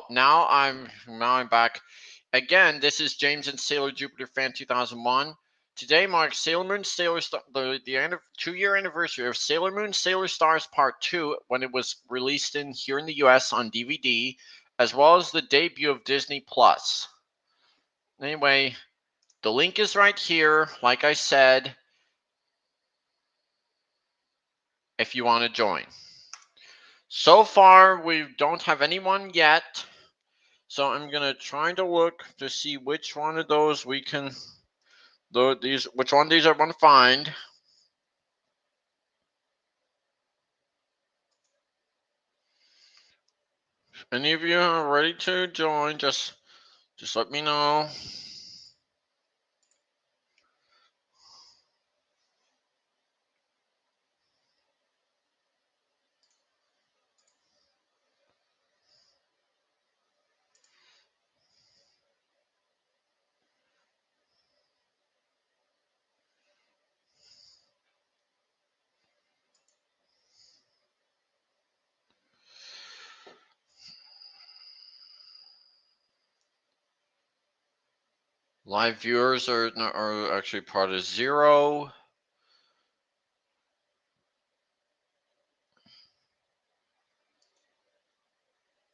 now I'm back. Again, this is James and Sailor Jupiter Fan 2001. Today marks Sailor Moon Sailor Star the end of 2-year anniversary of Sailor Moon Sailor Stars Part 2 when it was released in here in the US on DVD, as well as the debut of Disney Plus. Anyway, the link is right here, like I said, if you want to join. So far, we don't have anyone yet. So I'm gonna try to look to see which one of those we can, which one of these I want to find. If any of you are ready to join, just let me know. Live viewers are actually part of 0.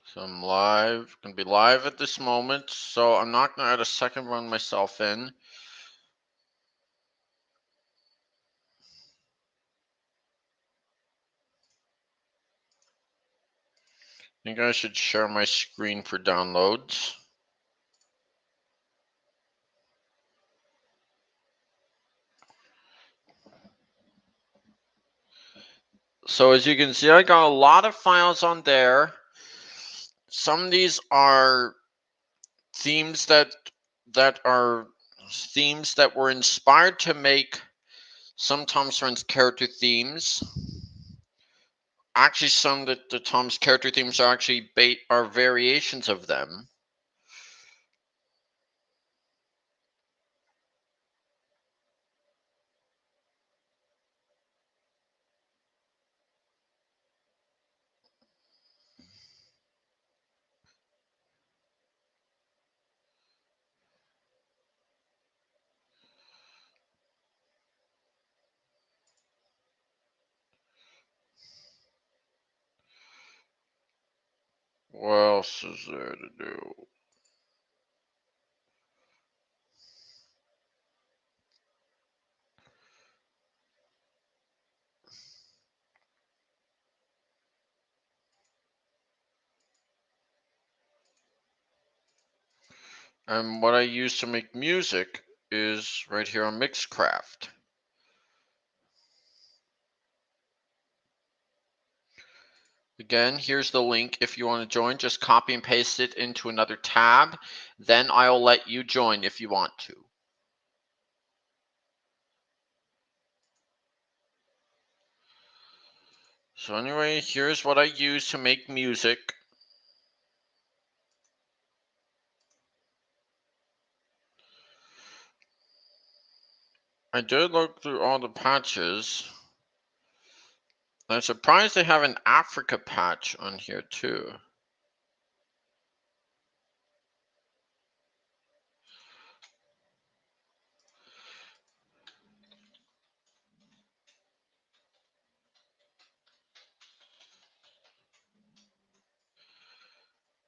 So I'm live, gonna be live at this moment. So I'm not gonna add a second run myself in. I think I should share my screen for downloads. So as you can see, I got a lot of files on there. Some of these are themes that are themes that were inspired to make some Tom's Friends character themes. Actually, some of the Tom's character themes are actually are variations of them. What else is there to do? And what I use to make music is right here on Mixcraft. Again, here's the link. If you want to join, just copy and paste it into another tab. Then I'll let you join if you want to. So anyway, here's what I use to make music. I did look through all the patches. I'm surprised they have an Africa patch on here too.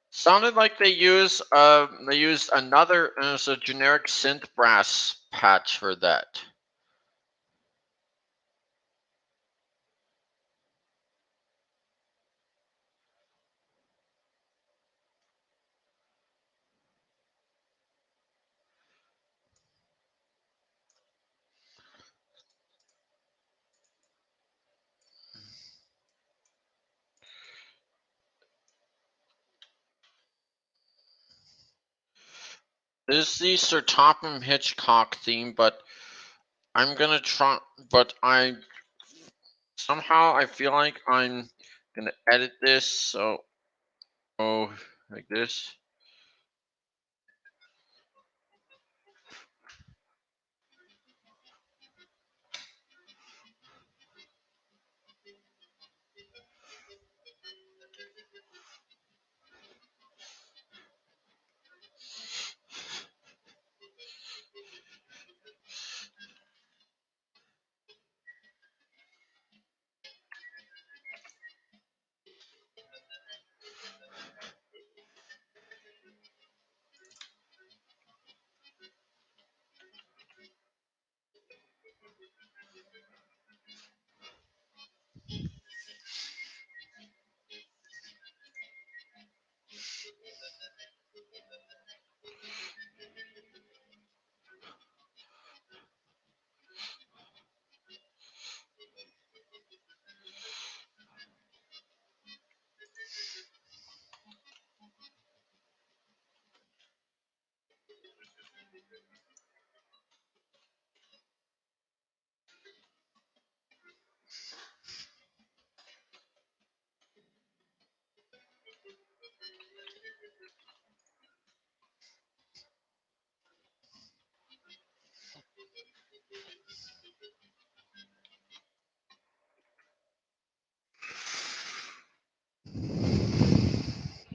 Sounded like they used another as a generic synth brass patch for that. This is the Sir Topham Hitchcock theme, but I'm gonna try. But somehow I feel like I'm gonna edit this so like this.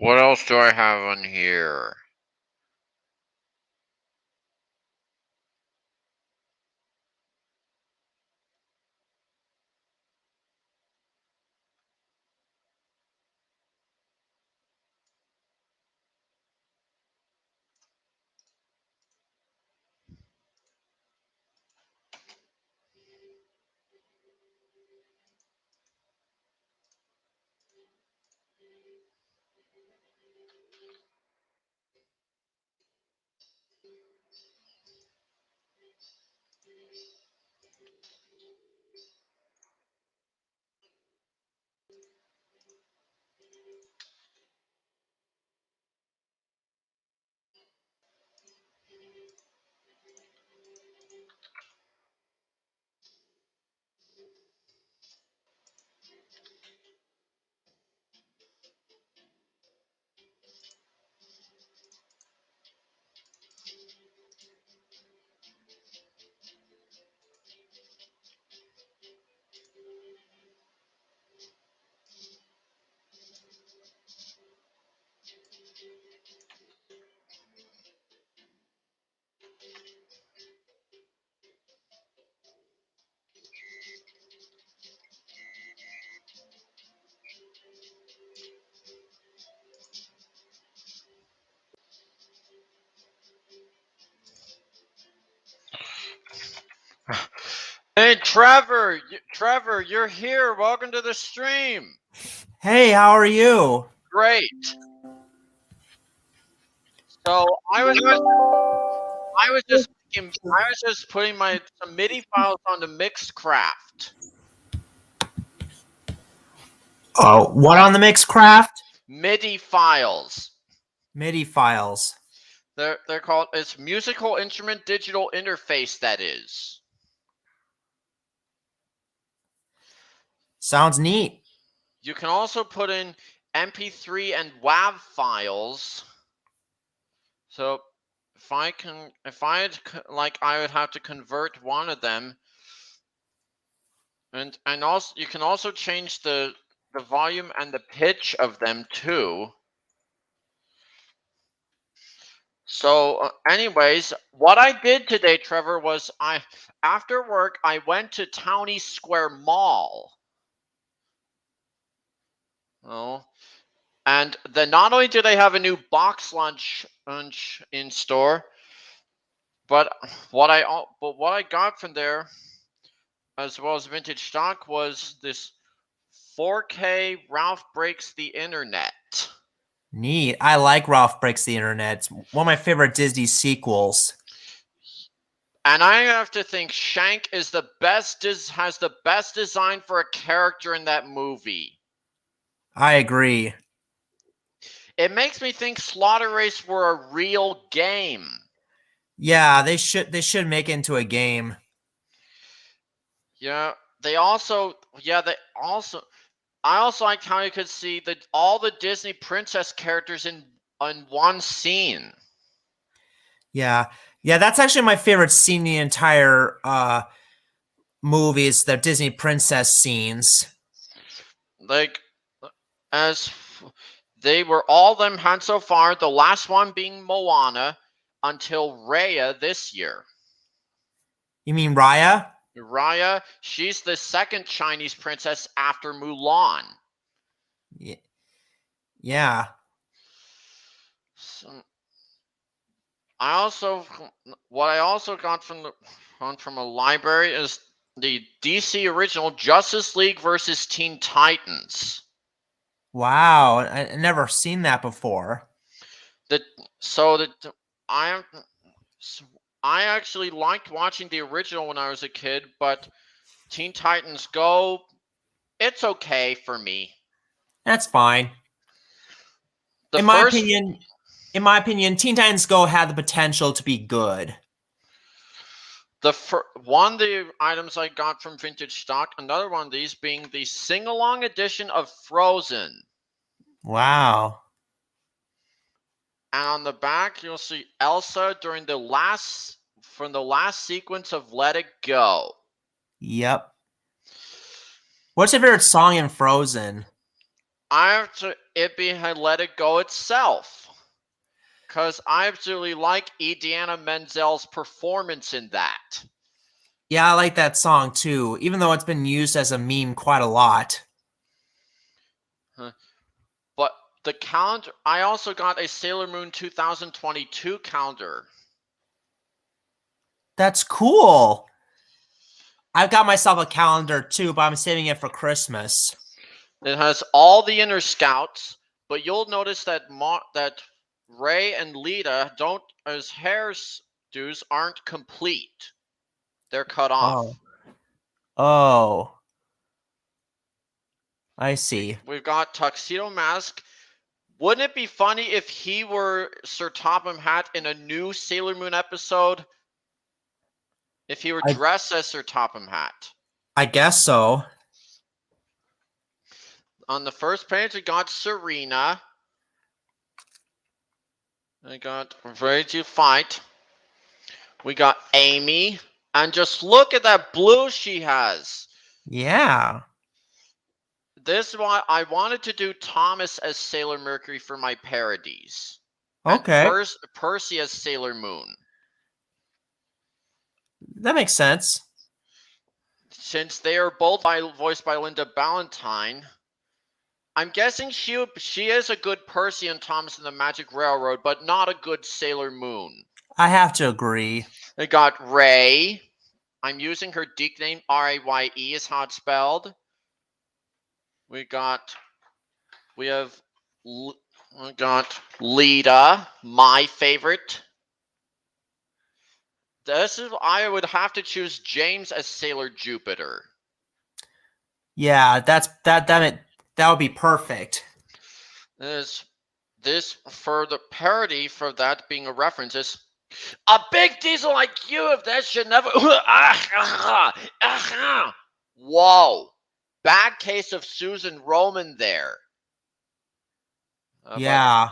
What else do I have on here? Hey, Trevor! Trevor, you're here. Welcome to the stream. Hey, how are you? Great. So I was just putting some MIDI files onto Mixcraft. Oh, what on the Mixcraft? MIDI files. MIDI files. They're called, it's musical instrument digital interface, that is. Sounds neat. You can also put in MP3 and WAV files. So I would have to convert one of them, and also you can also change the volume and the pitch of them too. So, anyways, what I did today, Trevor, was after work I went to Towney Square Mall. Oh, and then not only do they have a new box lunch in store, but what I got from there, as well as vintage stock, was this 4K Ralph Breaks the Internet. Neat. I like Ralph Breaks the Internet. It's one of my favorite Disney sequels. And I have to think Shank is has the best design for a character in that movie. I agree. It makes me think Slaughter Race were a real game. Yeah, they should make it into a game. Yeah, I also like how you could see all the Disney princess characters in one scene. Yeah. Yeah, that's actually my favorite scene in the entire movie is the Disney princess scenes. Like, as they were all them had so far, the last one being Moana until Raya this year. You mean Raya? Raya, she's the second Chinese princess after Mulan. Yeah. So, what I also got from a library is the DC original Justice League versus Teen Titans. Wow, I never seen that before. I actually liked watching the original when I was a kid, but Teen Titans Go, it's okay for me. That's fine. In my opinion, Teen Titans Go had the potential to be good. One of the items I got from vintage stock, another one of these being the sing-along edition of Frozen. Wow. And on the back, you'll see Elsa from the last sequence of Let It Go. Yep. What's your favorite song in Frozen? After it had let it go itself. Because I absolutely like Idina Menzel's performance in that. Yeah, I like that song too, even though it's been used as a meme quite a lot. But the calendar, I also got a Sailor Moon 2022 calendar. That's cool. I've got myself a calendar too, but I'm saving it for Christmas. It has all the inner scouts, but you'll notice that that Ray and Lita don't as hairdos aren't complete. They're cut off. Oh. Oh. I see. We've got Tuxedo Mask. Wouldn't it be funny if he were Sir Topham Hatt in a new Sailor Moon episode? If he were dressed as Sir Topham Hatt. I guess so. On the first page, we got Serena. We got Ready to Fight. We got Amy. And just look at that blue she has. Yeah. This is why I wanted to do Thomas as Sailor Mercury for my parodies. Okay. And Percy as Sailor Moon. That makes sense. Since they are both voiced by Linda Ballantyne, I'm guessing she is a good Percy and Thomas in the Magic Railroad, but not a good Sailor Moon. I have to agree. They got Ray. I'm using her Deke name, R-A-Y-E is how it's spelled. We got Lita, my favorite. I would have to choose James as Sailor Jupiter. Yeah, that would be perfect. This for the parody for that being a reference is a big diesel like you if that should never. Whoa, bad case of Susan Roman there. Yeah.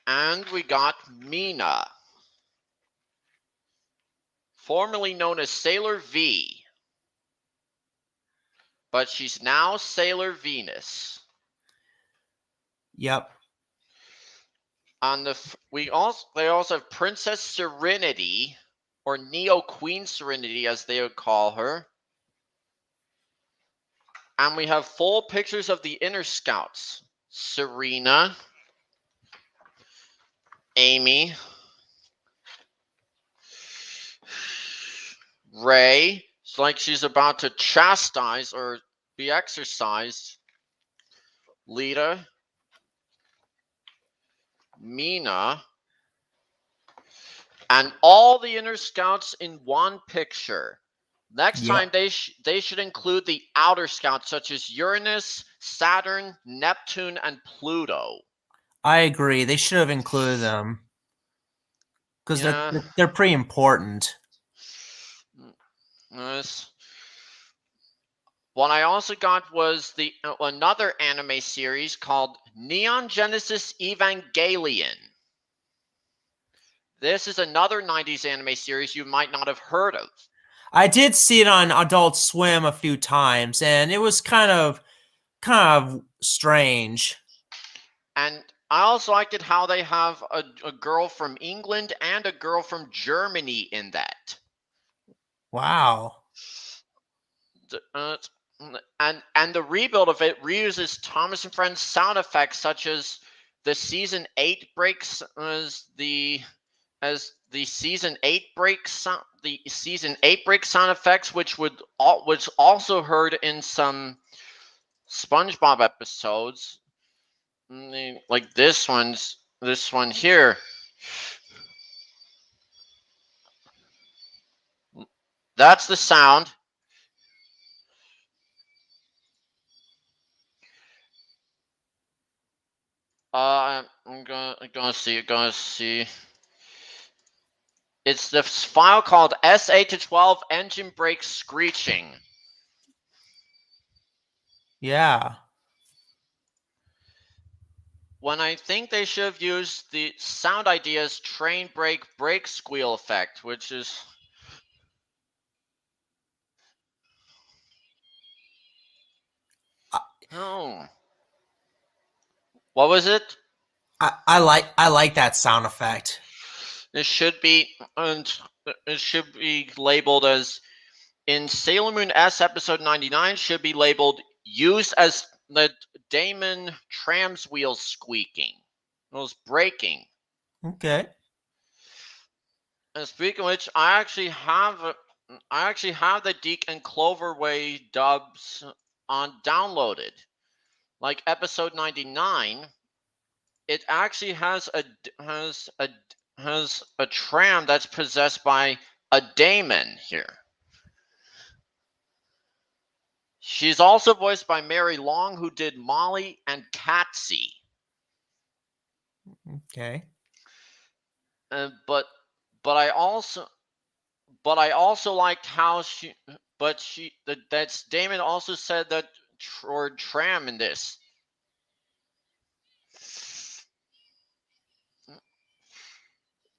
And we got Mina, formerly known as Sailor V, but she's now Sailor Venus. Yep. They also have Princess Serenity, or Neo Queen Serenity as they would call her. And we have full pictures of the inner scouts. Serena, Amy, Ray. It's like she's about to chastise or be exercised. Lita, Mina, and all the inner scouts in one picture. Next time they should include the outer scouts such as Uranus, Saturn, Neptune, and Pluto. I agree. They should have included them because they're pretty important. What I also got was another anime series called Neon Genesis Evangelion. This is another 90s anime series you might not have heard of. I did see it on Adult Swim a few times, and it was kind of strange. And I also liked it how they have a girl from England and a girl from Germany in that. Wow. And the rebuild of it reuses Thomas and Friends sound effects such as the season 8 breaks the season 8 break sound effects, which also heard in some SpongeBob episodes, like this one here. That's the sound. I'm gonna see. It's this file called S8-12 engine brake screeching. Yeah. When I think they should have used the sound ideas train brake squeal effect, which is Oh, what was it? I like that sound effect. It should be, and it should be labeled as in Sailor Moon S episode 99 should be labeled used as the Damon tram's wheels squeaking. It was breaking. Okay. And speaking of which, I actually have the Deke and Cloverway dubs on downloaded. Like episode 99, it actually has a tram that's possessed by a daemon here. She's also voiced by Mary Long, who did Molly and Catsy. Okay. But but I also liked how that's Damon also said that or tram in this.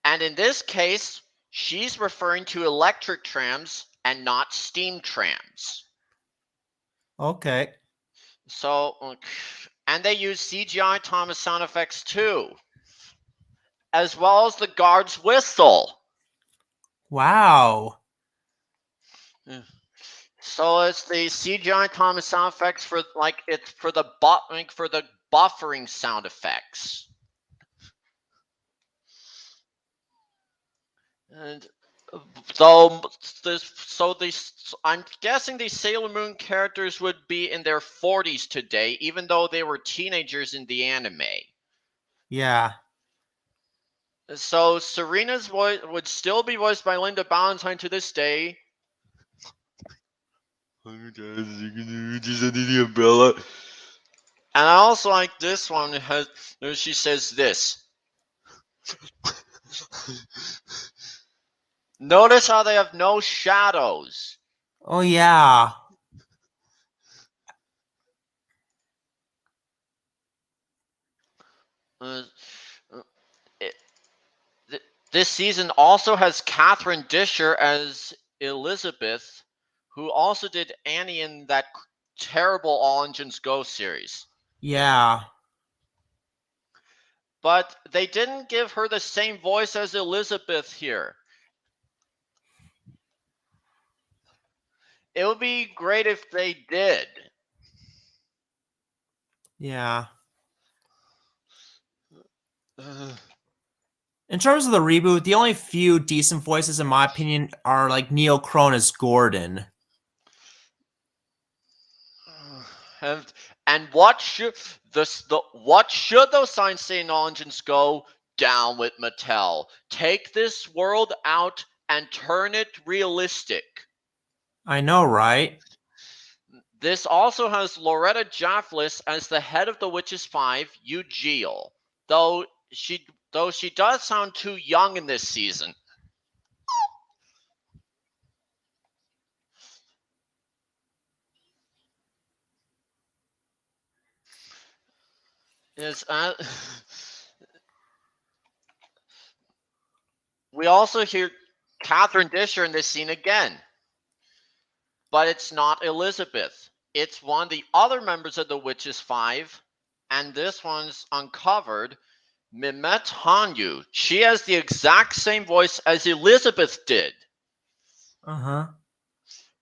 And in this case, she's referring to electric trams and not steam trams. Okay. So, and they use CGI Thomas sound effects too, as well as the guard's whistle. Wow. So it's the CGI Thomas sound effects for it's for the for the buffering sound effects. And so I'm guessing these Sailor Moon characters would be in their 40s today, even though they were teenagers in the anime. Yeah. So Serena's voice would still be voiced by Linda Valentine to this day. And I also like this one. She says this. Notice how they have no shadows. Oh yeah. Uh, it, this season also has Catherine Disher as Elizabeth, who also did Annie in that terrible All Engines Go series. Yeah. But they didn't give her the same voice as Elizabeth here. It would be great if they did. Yeah. In terms of the reboot, the only few decent voices, in my opinion, are like Neil Crone as Gordon. And what should those signs say in All Engines Go? Down with Mattel. Take this world out and turn it realistic. I know, right? This also has Loretta Jafflis as the head of the Witches 5, Eugeo. Though she does sound too young in this season. Is we also hear Catherine Disher in this scene again. But it's not Elizabeth. It's one of the other members of the Witches 5, and this one's uncovered, Mehmet Hanyu. She has the exact same voice as Elizabeth did. Uh-huh.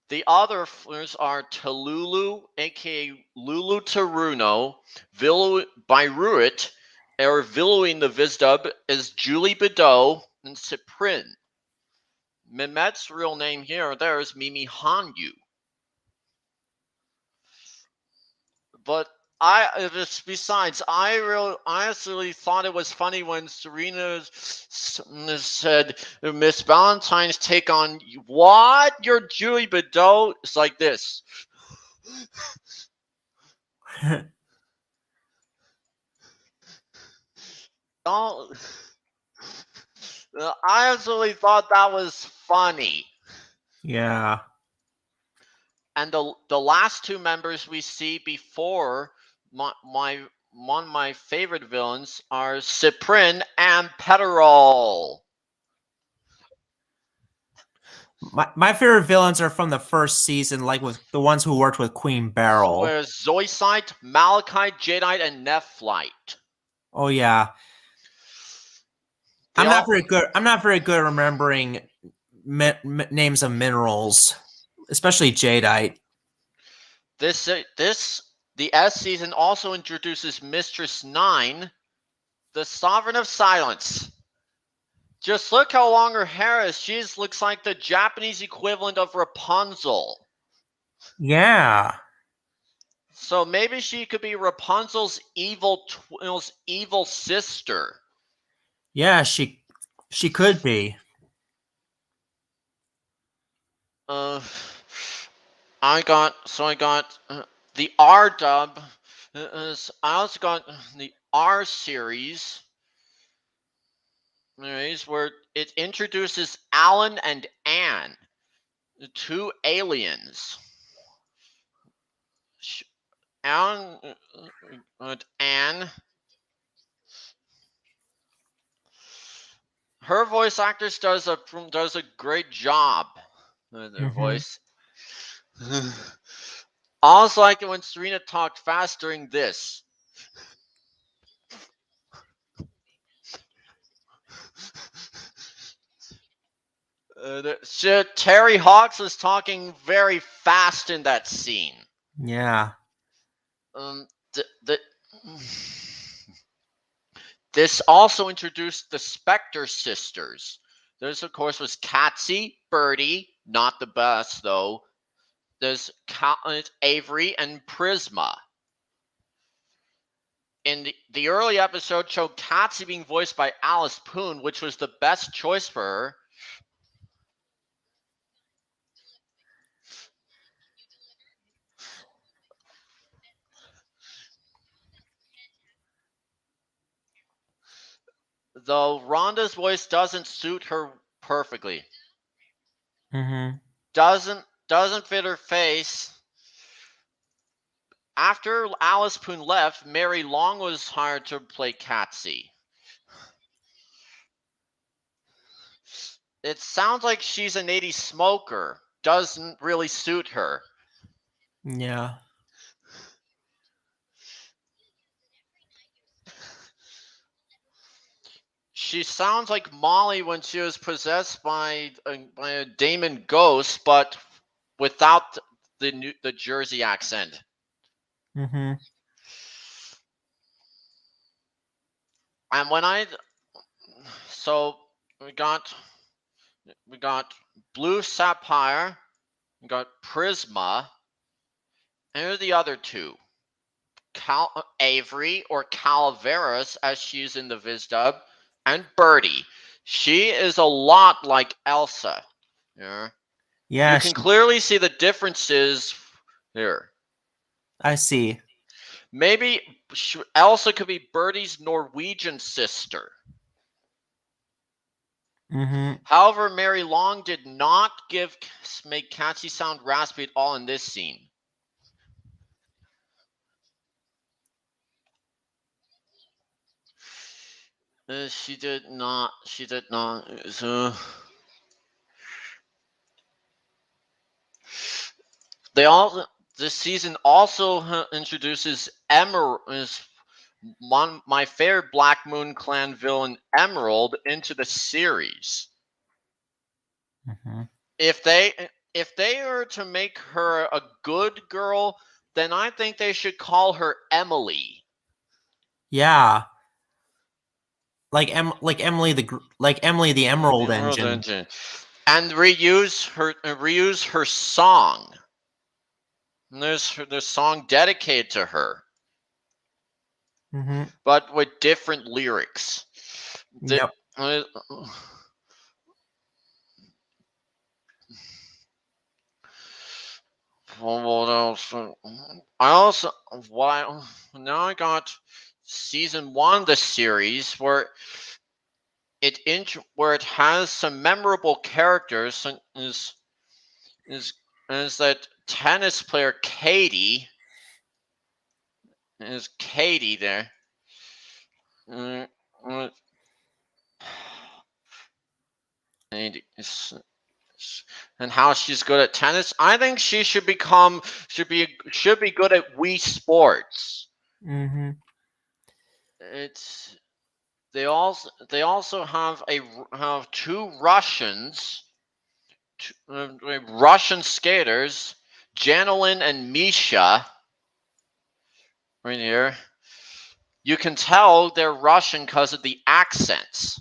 The others are Talulu, aka Lulu Taruno, Vilu Byruit, or Vilu in the Vizdub is Julie Bidot, and Cyprin. Mehmet's real name here there is Mimi Hanyu. But besides, I honestly thought it was funny when Serena said Miss Valentine's take on what you're Julie Bidot. It's like this. Don't. I actually thought that was funny. Yeah. And the last two members we see before my one of my favorite villains are Cyprin and Peterol. My favorite villains are from the first season, like with the ones who worked with Queen Beryl. Whereas Zoisite, Malachite, Jadeite, and Nephlite. Oh yeah, They all I'm not very good at remembering names of minerals, especially jadeite. this the S season also introduces Mistress Nine, the Sovereign of Silence. Just look how long her hair is. She looks like the Japanese equivalent of Rapunzel. Yeah, So maybe she could be Rapunzel's evil sister. yeah, she could be. Uh, I got the R dub. I also got the R series. Anyways, where it introduces Alan and Anne, the two aliens. Alan and Anne. Her voice actress does a great job with their Hmm. voice. I also like it when Serena talked fast during this. Terry Hawks was talking very fast in that scene. Yeah. Um, the This also introduced the Spectre sisters. This, of course, was Katsy, Birdie, not the best though. There's Avery and Prisma. In the early episode showed Katsy being voiced by Alice Poon, which was the best choice for her. Though Rhonda's voice doesn't suit her perfectly. Hmm. Doesn't fit her face. After Alice Poon left, Mary Long was hired to play Katsy. It sounds like she's an 80s smoker. Doesn't really suit her. Yeah. She sounds like Molly when she was possessed by a demon ghost, but without the Jersey accent. Hmm. And when I so we got Blue Sapphire, we got Prisma, and who are the other two? Avery or Calaveras, as she's in the Viz dub, and Birdie. She is a lot like Elsa. Yeah. You Yeah, can clearly see the differences here. I see. Maybe Elsa could be Birdie's Norwegian sister. Hmm. However, Mary Long did not make Katsy sound raspy at all in this scene. She did not. She did not. They all. This season also introduces Emerald, is my favorite Black Moon Clan villain, Emerald, into the series. Hmm. If they were to make her a good girl, then I think they should call her Emily. Yeah, like Emily the The Emerald Emerald Engine. Engine, and reuse her song. And there's song dedicated to her, Hmm. but with different lyrics. The, Yep. uh, what else? I also why now I got season one of the series where it has some memorable characters and is is that tennis player Katie there. Uh, uh, and and how she's good at tennis. I think she should be good at Wii Sports. Mm-hmm. It's they also have two Russian skaters, Janelin and Misha, right here. You can tell they're Russian because of the accents.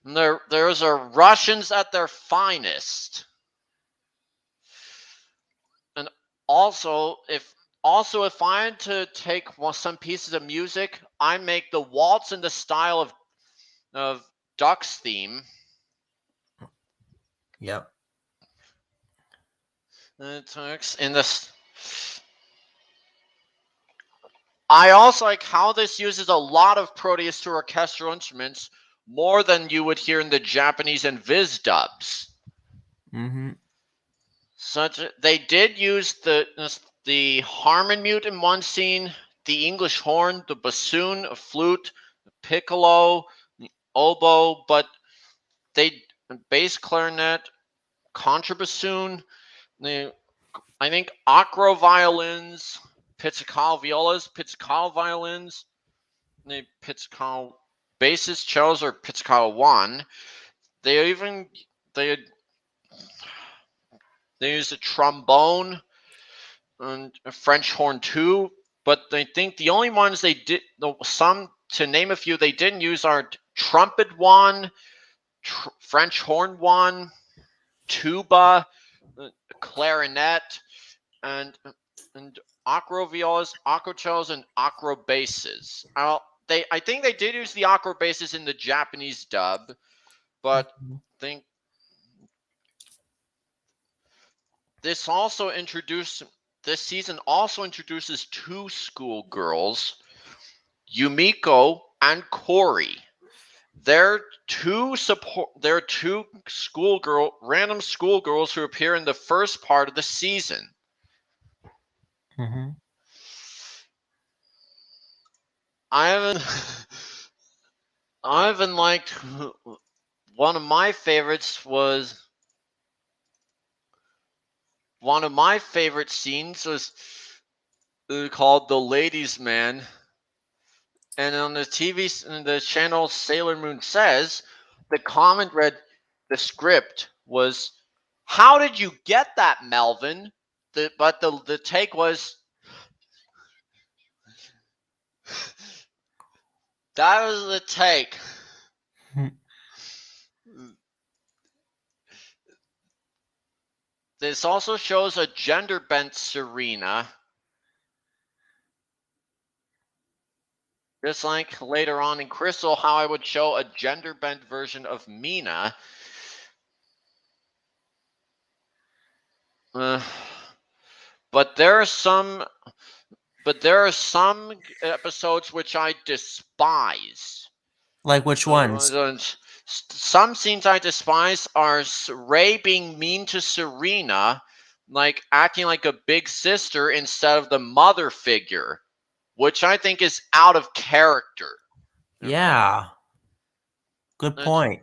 And those are Russians at their finest. And also, if I had to take some pieces of music, I make the waltz in the style of Duck's theme. Yep. In this, I also like how this uses a lot of Proteus 2 orchestral instruments, more than you would hear in the Japanese and Viz dubs. Mm-hmm. They did use the harmon mute in one scene, the English horn, the bassoon, a flute, the piccolo, the oboe, but they bass clarinet, contrabassoon, I think acro violins, pizzicato violas, pizzicato violins, the pizzicato basses, cellos, or pizzicato one. They even they they used a trombone and a French horn too. But I think the only ones they did, some to name a few, they didn't use are trumpet one, French horn one, tuba, clarinet, and and acro violas, acro cellos, and acro basses. I think they did use the acro basses in the Japanese dub, but Mm-hmm. I think this also introduced this season also introduces two schoolgirls, Yumiko and Corey. They're two random schoolgirls who appear in the first part of the season. Mm-hmm. I haven't I haven't liked one of my favorites was one of my favorite scenes was called The Ladies Man, and on the TV the channel Sailor Moon Says, the comment read, the script was, "How did you get that, Melvin?" But the take was, that was the take. This also shows a gender bent Serena, just like later on in Crystal, how I would show a gender bent version of Mina. Uh, but there are some episodes which I despise. Like which ones? Some scenes I despise are Ray being mean to Serena, like acting like a big sister instead of the mother figure, which I think is out of character. Yeah. Good And point.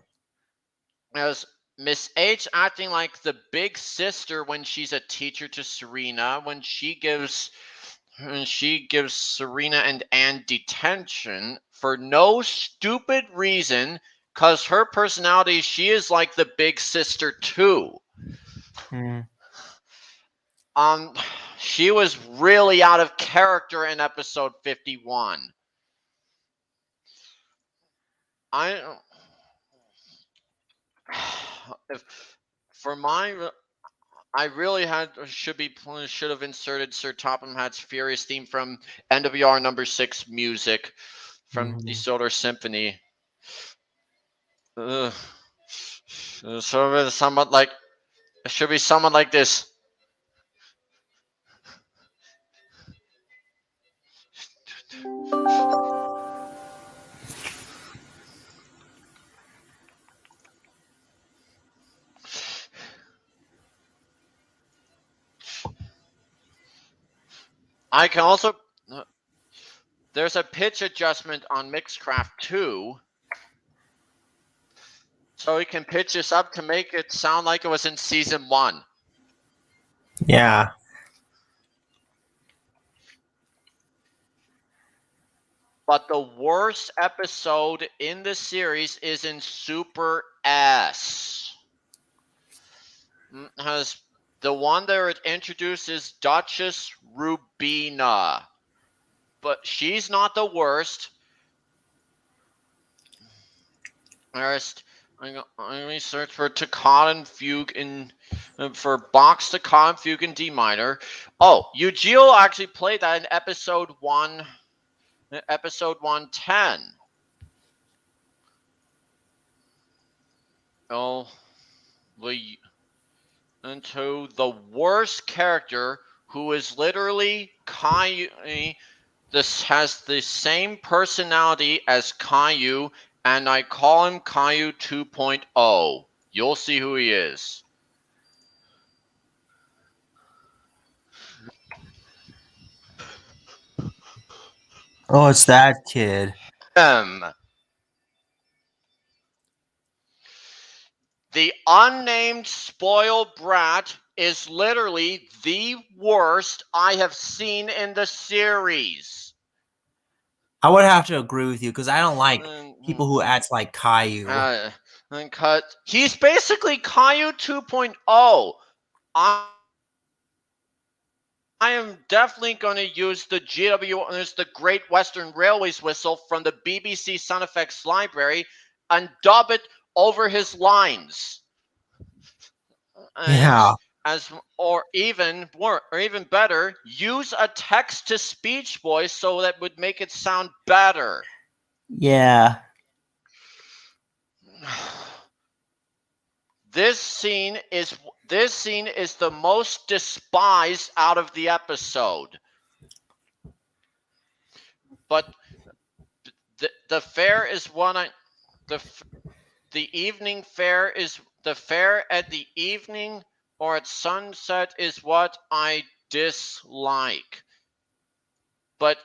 as Miss H acting like the big sister when she's a teacher to Serena, when she gives Serena and Anne detention for no stupid reason, because her personality, she is like the big sister too. Mm. Um, she was really out of character in episode 51. I if for my I really should have inserted Sir Topham Hatt's Furious theme from NWR number 6 music from the Mm-hmm. Solar Symphony. Ugh. So it's somewhat like it should be someone like this. I can also there's a pitch adjustment on Mixcraft 2, so we can pitch this up to make it sound like it was in season 1. Yeah. But the worst episode in the series is in Super S. Has the one that it introduces Duchess Rubina, but she's not the worst. First, I'm going to search for Toccata Fugue for Bach's Toccata Fugue in D minor. Oh, Eugeo actually played that in episode 110. Oh, into the worst character, who is literally Caillou. This has the same personality as Caillou, and I call him Caillou 2.0. You'll see who he is. Oh, it's that kid. The unnamed spoiled brat is literally the worst I have seen in the series. I would have to agree with you because I don't like people who act like Caillou. He's basically Caillou 2.0. I am definitely going to use the the Great Western Railways whistle from the BBC sound effects library and dub it over his lines. Yeah. Or even better, use a text to speech voice so that would make it sound better. Yeah. This scene is the most despised out of the episode. But the fair is one the evening fair is the fair at the evening or at sunset is what I dislike. But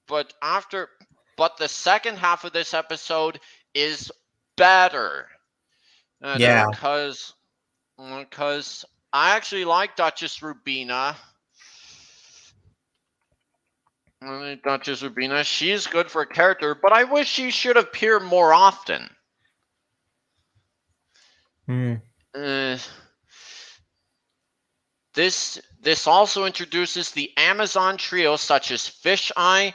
the second half of this episode is better. Yeah. Because I actually like Duchess Rubina. Duchess Rubina, she's good for a character, but I wish she should appear more often. This also introduces the Amazon trio such as Fish Eye,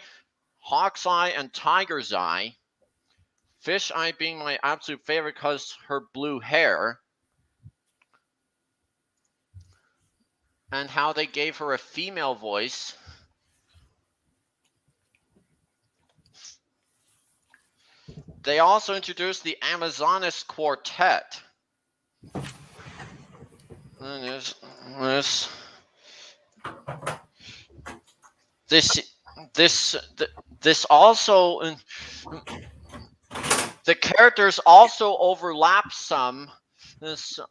Hawk's Eye, and Tiger's Eye. Fish Eye being my absolute favorite because her blue hair. And how they gave her a female voice. They also introduced the Amazonas Quartet. And this also, the characters also overlap some.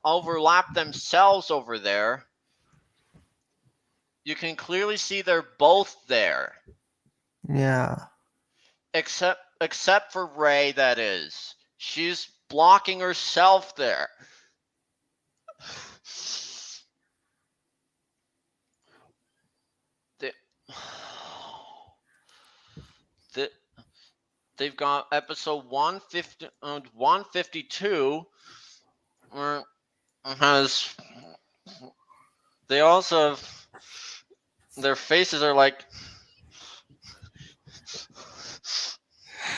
Overlap themselves over there. You can clearly see they're both there. Yeah. Except for Ray, that is. She's blocking herself there. They've got episode 152 where has they also have, their faces are like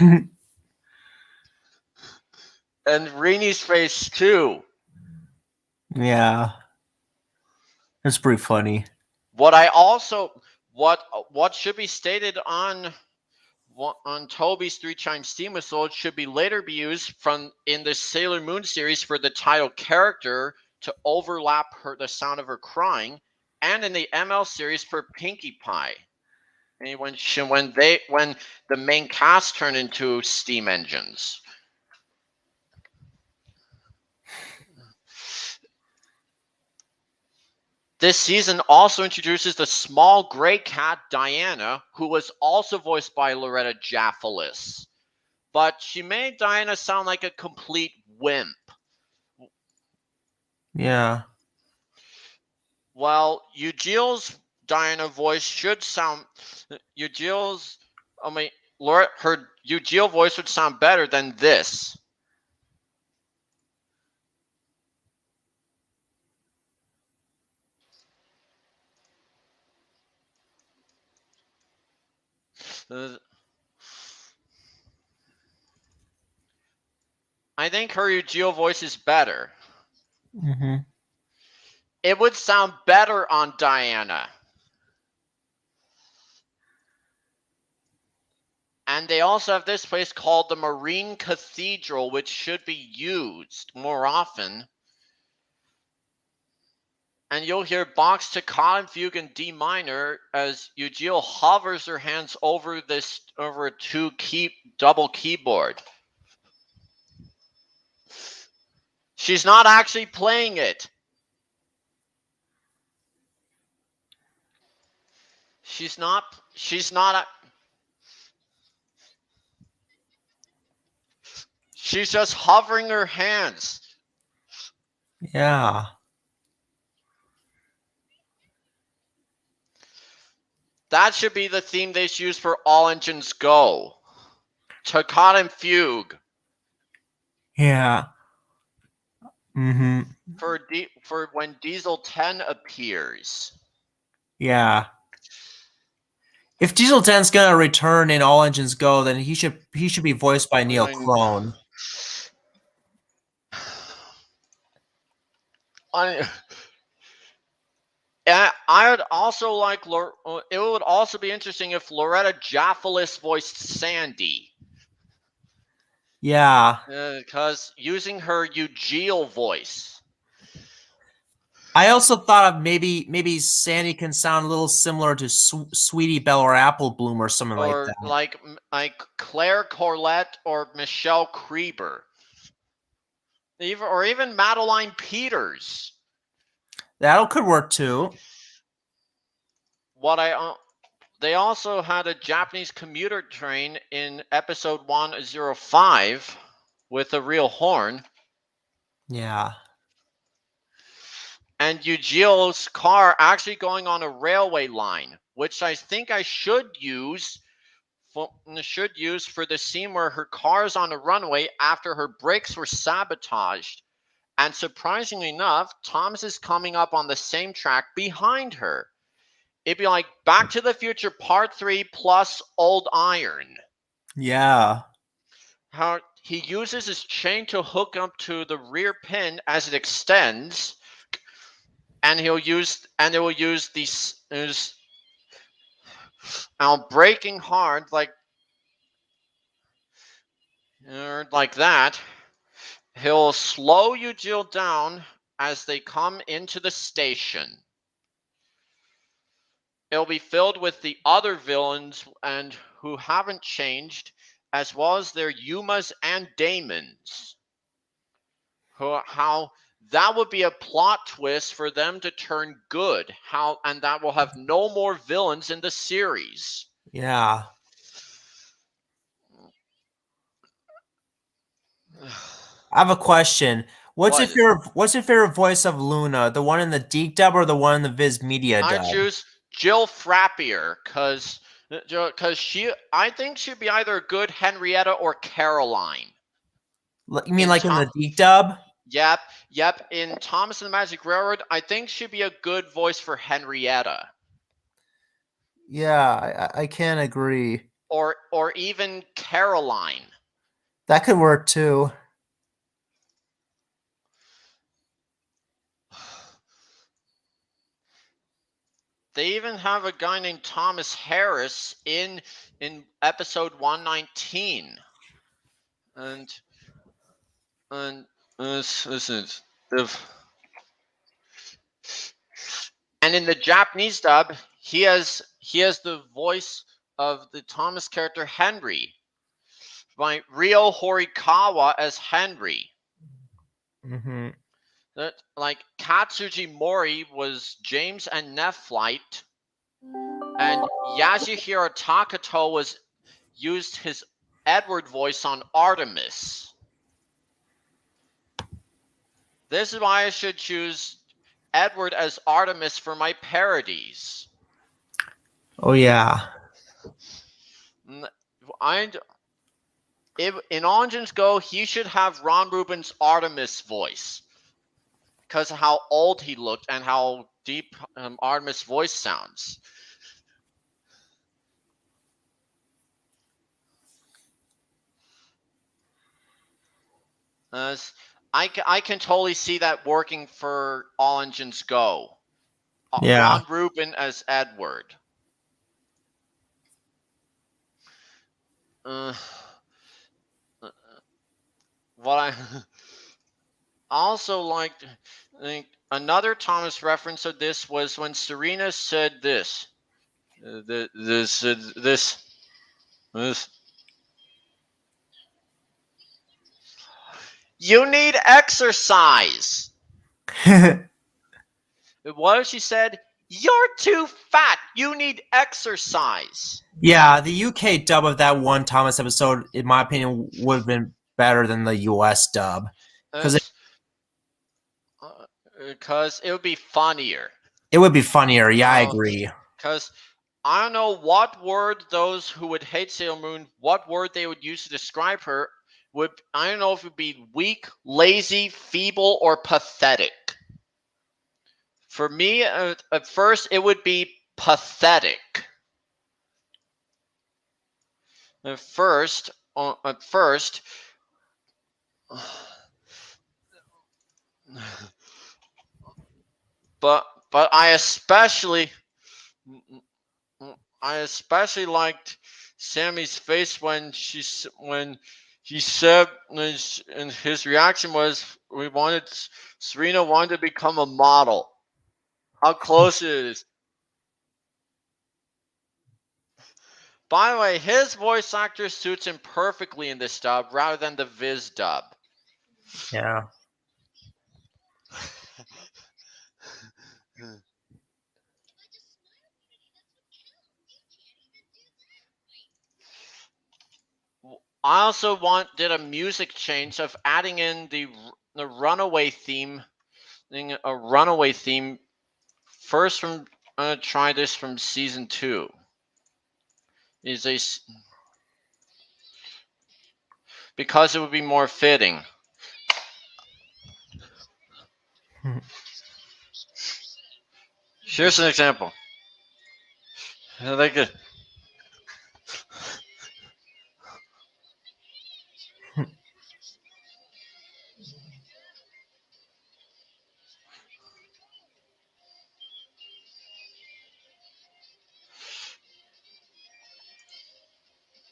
and Rini's face too. Yeah. That's pretty funny. What should be stated on Toby's 3-chime steam whistle should be later be used in the Sailor Moon series for the title character to overlap the sound of her crying, and in the ML series for Pinkie Pie. And when the main cast turn into steam engines. This season also introduces the small gray cat Diana, who was also voiced by Loretta Jaffalis. But she made Diana sound like a complete wimp. Yeah. While Eugeel's Diana voice should sound Eugeel's I mean her Eugeel voice would sound better than this. I think her Eugeel voice is better. Mm-hmm. It would sound better on Diana. And they also have this place called the Marine Cathedral, which should be used more often. And you'll hear Bach's Toccata Fugue in D minor as Eugeel hovers her hands over a double keyboard. She's not actually playing it. She's not. She's just hovering her hands. Yeah. That should be the theme they should use for All Engines Go. Toccata Fugue. Yeah. Mm-hmm. For when Diesel 10 appears. Yeah. If Diesel 10's gonna return in All Engines Go, then he should be voiced by Neil Crone. I would also like it would also be interesting if Loretta Jaffalis voiced Sandy. Yeah. Because using her Eugeel voice. I also thought of maybe Sandy can sound a little similar to Sweetie Belle or Apple Bloom or something like that. Or like Claire Corlett or Michelle Creeber. Even Madeline Peters. That could work too. They also had a Japanese commuter train in episode 105 with a real horn. Yeah. And Eugeel's car actually going on a railway line, which I think I should use for the scene where her car is on a runway after her brakes were sabotaged. And surprisingly enough, Thomas is coming up on the same track behind her. It'd be like Back to the Future Part 3 plus Old Iron. Yeah. How he uses his chain to hook up to the rear pin as it extends, and it will use these braking hard like that. He'll slow Eugeel down as they come into the station. It'll be filled with the other villains and who haven't changed, as well as their Yumas and Daemons. How that would be a plot twist for them to turn good. And that will have no more villains in the series. Yeah. I have a question. What's your favorite voice of Luna? The one in the Deke dub or the one in the Viz Media dub? I choose Jill Frappier because I think she'd be either a good Henrietta or Caroline. You mean like in the Deke dub? Yep. In Thomas and the Magic Railroad, I think she'd be a good voice for Henrietta. Yeah, I can't agree. Or even Caroline. That could work too. They even have a guy named Thomas Harris in episode 119. And in the Japanese dub, he has the voice of the Thomas character Henry by Ryo Horikawa as Henry. Mm-hmm. That like Katsuji Mori was James and Nephlite, and Yasuhiro Takato was used his Edward voice on Artemis. This is why I should choose Edward as Artemis for my parodies. Oh yeah. If in Ongeon's Go, he should have Ron Rubin's Artemis voice because of how old he looked and how deep Artemis' voice sounds. I can totally see that working for All Engines Go. Yeah. Ron Rubin as Edward. What I also liked, another Thomas reference of this was when Serena said this. This. You need exercise. What she said? You're too fat. You need exercise. Yeah, the UK dub of that one Thomas episode, in my opinion, would have been better than the US dub. Because it would be funnier. It would be funnier. Yeah, I agree. Because I don't know what word those who would hate Sailor Moon, what word they would use to describe her. I don't know if it would be weak, lazy, feeble, or pathetic. For me, at first, it would be pathetic. At first, but I especially liked Sammy's face when he said, and his reaction was, Serena wanted to become a model. How close it is. By the way, his voice actor suits him perfectly in this dub rather than the Viz dub. Yeah. I also did a music change of adding in the runaway theme, a runaway theme. First, I'm gonna try this from season 2. Because it would be more fitting. Here's an example. Like it.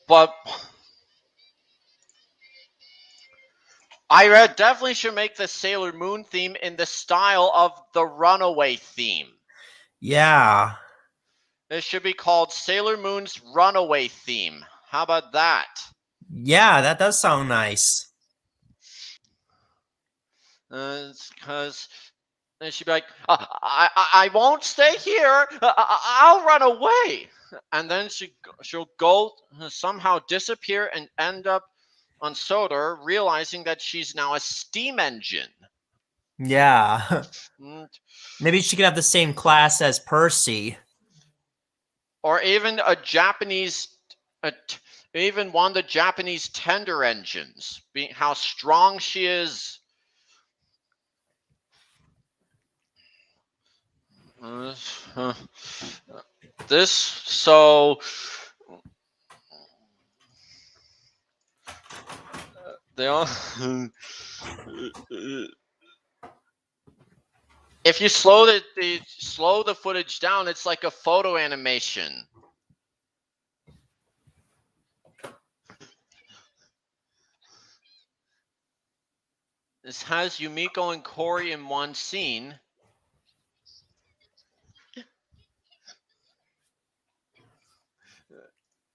But I definitely should make the Sailor Moon theme in the style of the Runaway theme. Yeah. It should be called Sailor Moon's Runaway theme. How about that? Yeah, that does sound nice. Because she'd be like, I won't stay here. I'll run away. And then she'll go somehow disappear and end up on Sodor, realizing that she's now a steam engine. Yeah. Maybe she could have the same class as Percy. Or even a Japanese, even one of the Japanese tender engines, how strong she is. This, so they all. If you slow the footage down, it's like a photo animation. This has Yumiko and Cory in one scene.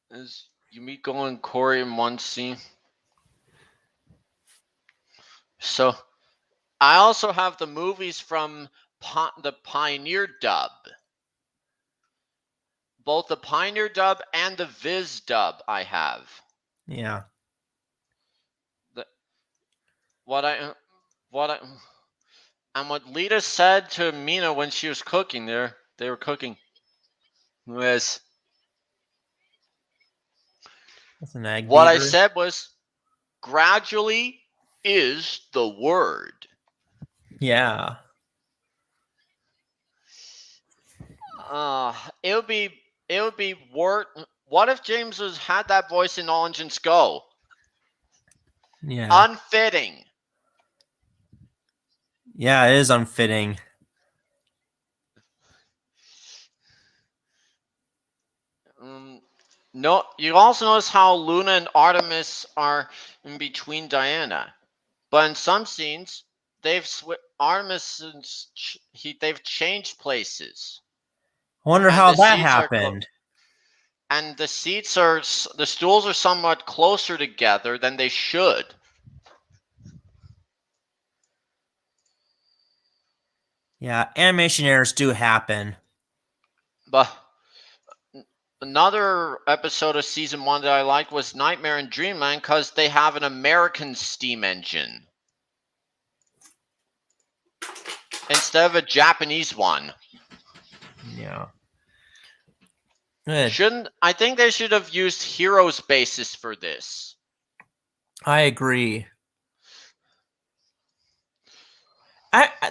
Is Yumiko and Cory in one scene? So I also have the movies from the Pioneer dub. Both the Pioneer dub and the Viz dub I have. Yeah. The, what I what I and what Lita said to Mina when she was cooking there, they were cooking was That's an egg what I beater. said was gradually is the word. Yeah. It would be worth. What if James had that voice in All Engines Go? Yeah. Unfitting. Yeah, it is unfitting. No, you also notice how Luna and Artemis are in between Diana, but in some scenes Artemis they've changed places, I wonder and how the that seats happened. the stools are somewhat closer together than they should. Yeah, animation errors do happen. But another episode of season 1 that I liked was Nightmare in Dreamland because they have an American steam engine instead of a Japanese one. Yeah. Good. I think they should have used Heroes basis for this. I agree.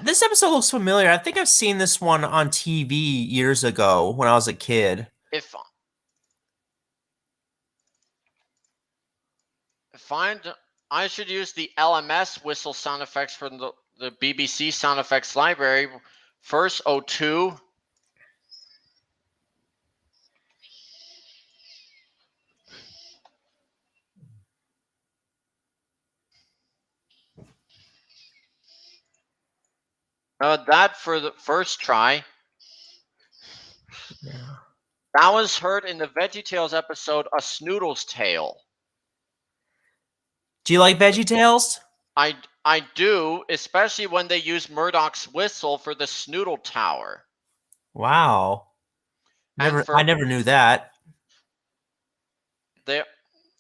This episode looks familiar. I think I've seen this one on TV years ago when I was a kid. If I should use the LMS whistle sound effects from the BBC sound effects library. First, O2. That for the first try. Yeah. That was heard in the VeggieTales episode A Snoodle's Tale. Do you like VeggieTales? I do, especially when they use Murdoch's whistle for the Snoodle Tower. Wow. And I never knew that.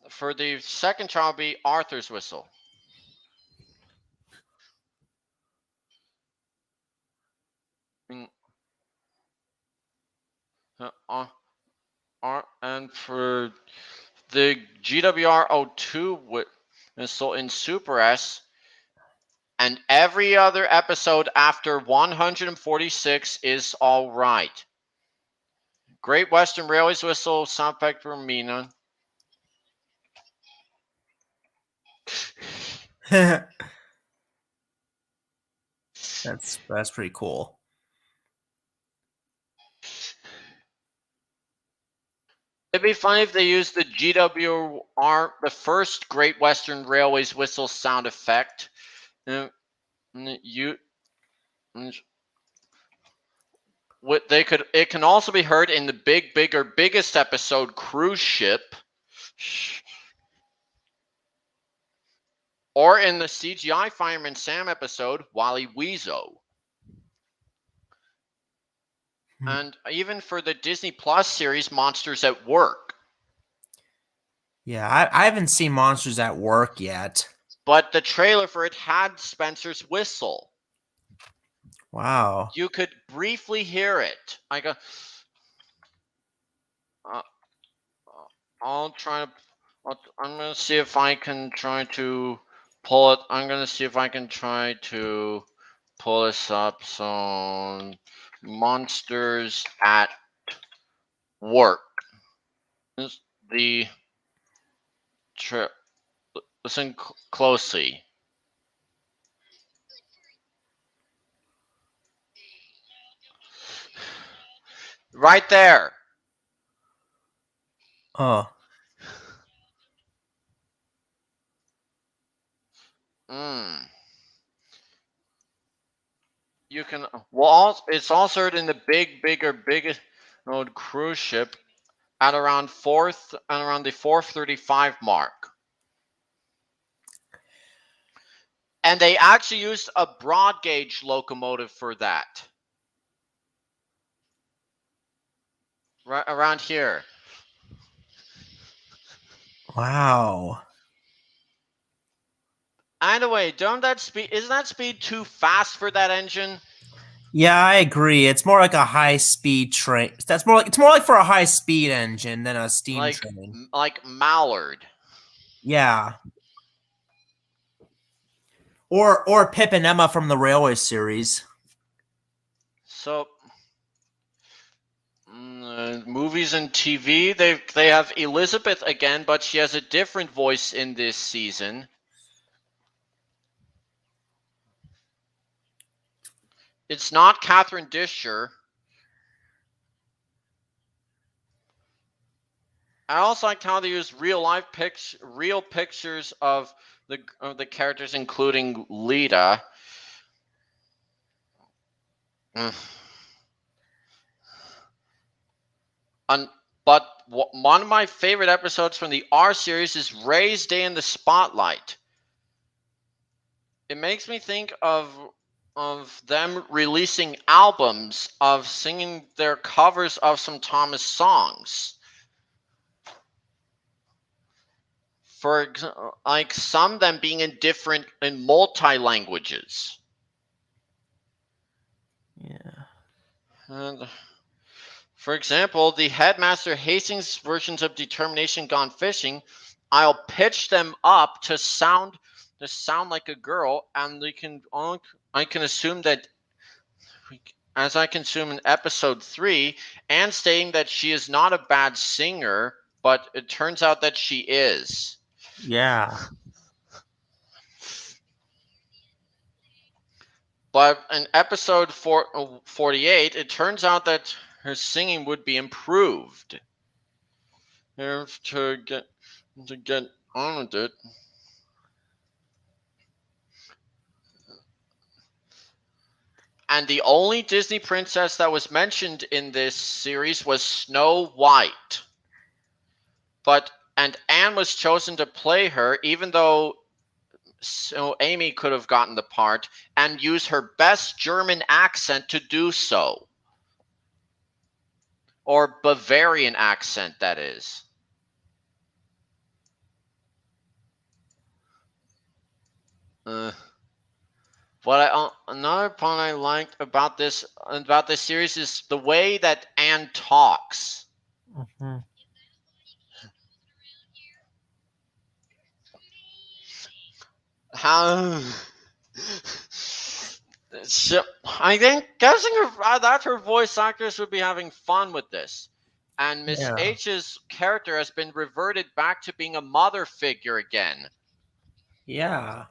for the second trial will be Arthur's whistle. And for the GWR02 whistle in Super S, and every other episode after 146 is all right. Great Western Railways whistle, sound effect for Mina. That's pretty cool. It'd be funny if they used the GWR, the first Great Western Railways whistle sound effect. They could. It can also be heard in the biggest episode, Cruise Ship, or in the CGI Fireman Sam episode, Wally Weezo. And even for the Disney Plus series, Monsters at Work. Yeah, I haven't seen Monsters at Work yet. But the trailer for it had Spencer's whistle. Wow. You could briefly hear it. I go. I'll try to. I'm gonna see if I can try to pull it. I'm gonna see if I can try to pull this up. So, Monsters at Work. The listen closely. Right there. Oh. You can it's also heard in the biggest cruise ship at around the 435 mark. And they actually used a broad gauge locomotive for that. Right around here. Wow. Either way, isn't that speed too fast for that engine? Yeah, I agree. It's more like a high speed train. It's more like for a high speed engine than a steam Like train. like Mallard. Yeah. Or Pip and Emma from the Railway series. So movies and TV, they have Elizabeth again, but she has a different voice in this season. It's not Catherine Disher. I also liked how they used real pictures of the characters, including Lita. Mm. Un- but one of my favorite episodes from the R series is Ray's Day in the Spotlight. It makes me think of them releasing albums of singing their covers of some Thomas songs. For like some of them being in multi languages. Yeah. And for example, the Headmaster Hastings versions of Determination Gone Fishing, I'll pitch them up to sound like a girl, and I can assume that as I consume in episode 3, and stating that she is not a bad singer, but it turns out that she is. Yeah. But in episode 48, it turns out that her singing would be improved. To get on with it. And the only Disney princess that was mentioned in this series was Snow White. And Anne was chosen to play her, even though Amy could have gotten the part and use her best German accent to do so. Or Bavarian accent, that is. Another part I liked about this series is the way that Anne talks. Mm-hmm. How so, I think guessing that her voice actress would be having fun with this. And Miss Yeah. H's character has been reverted back to being a mother figure again. Yeah.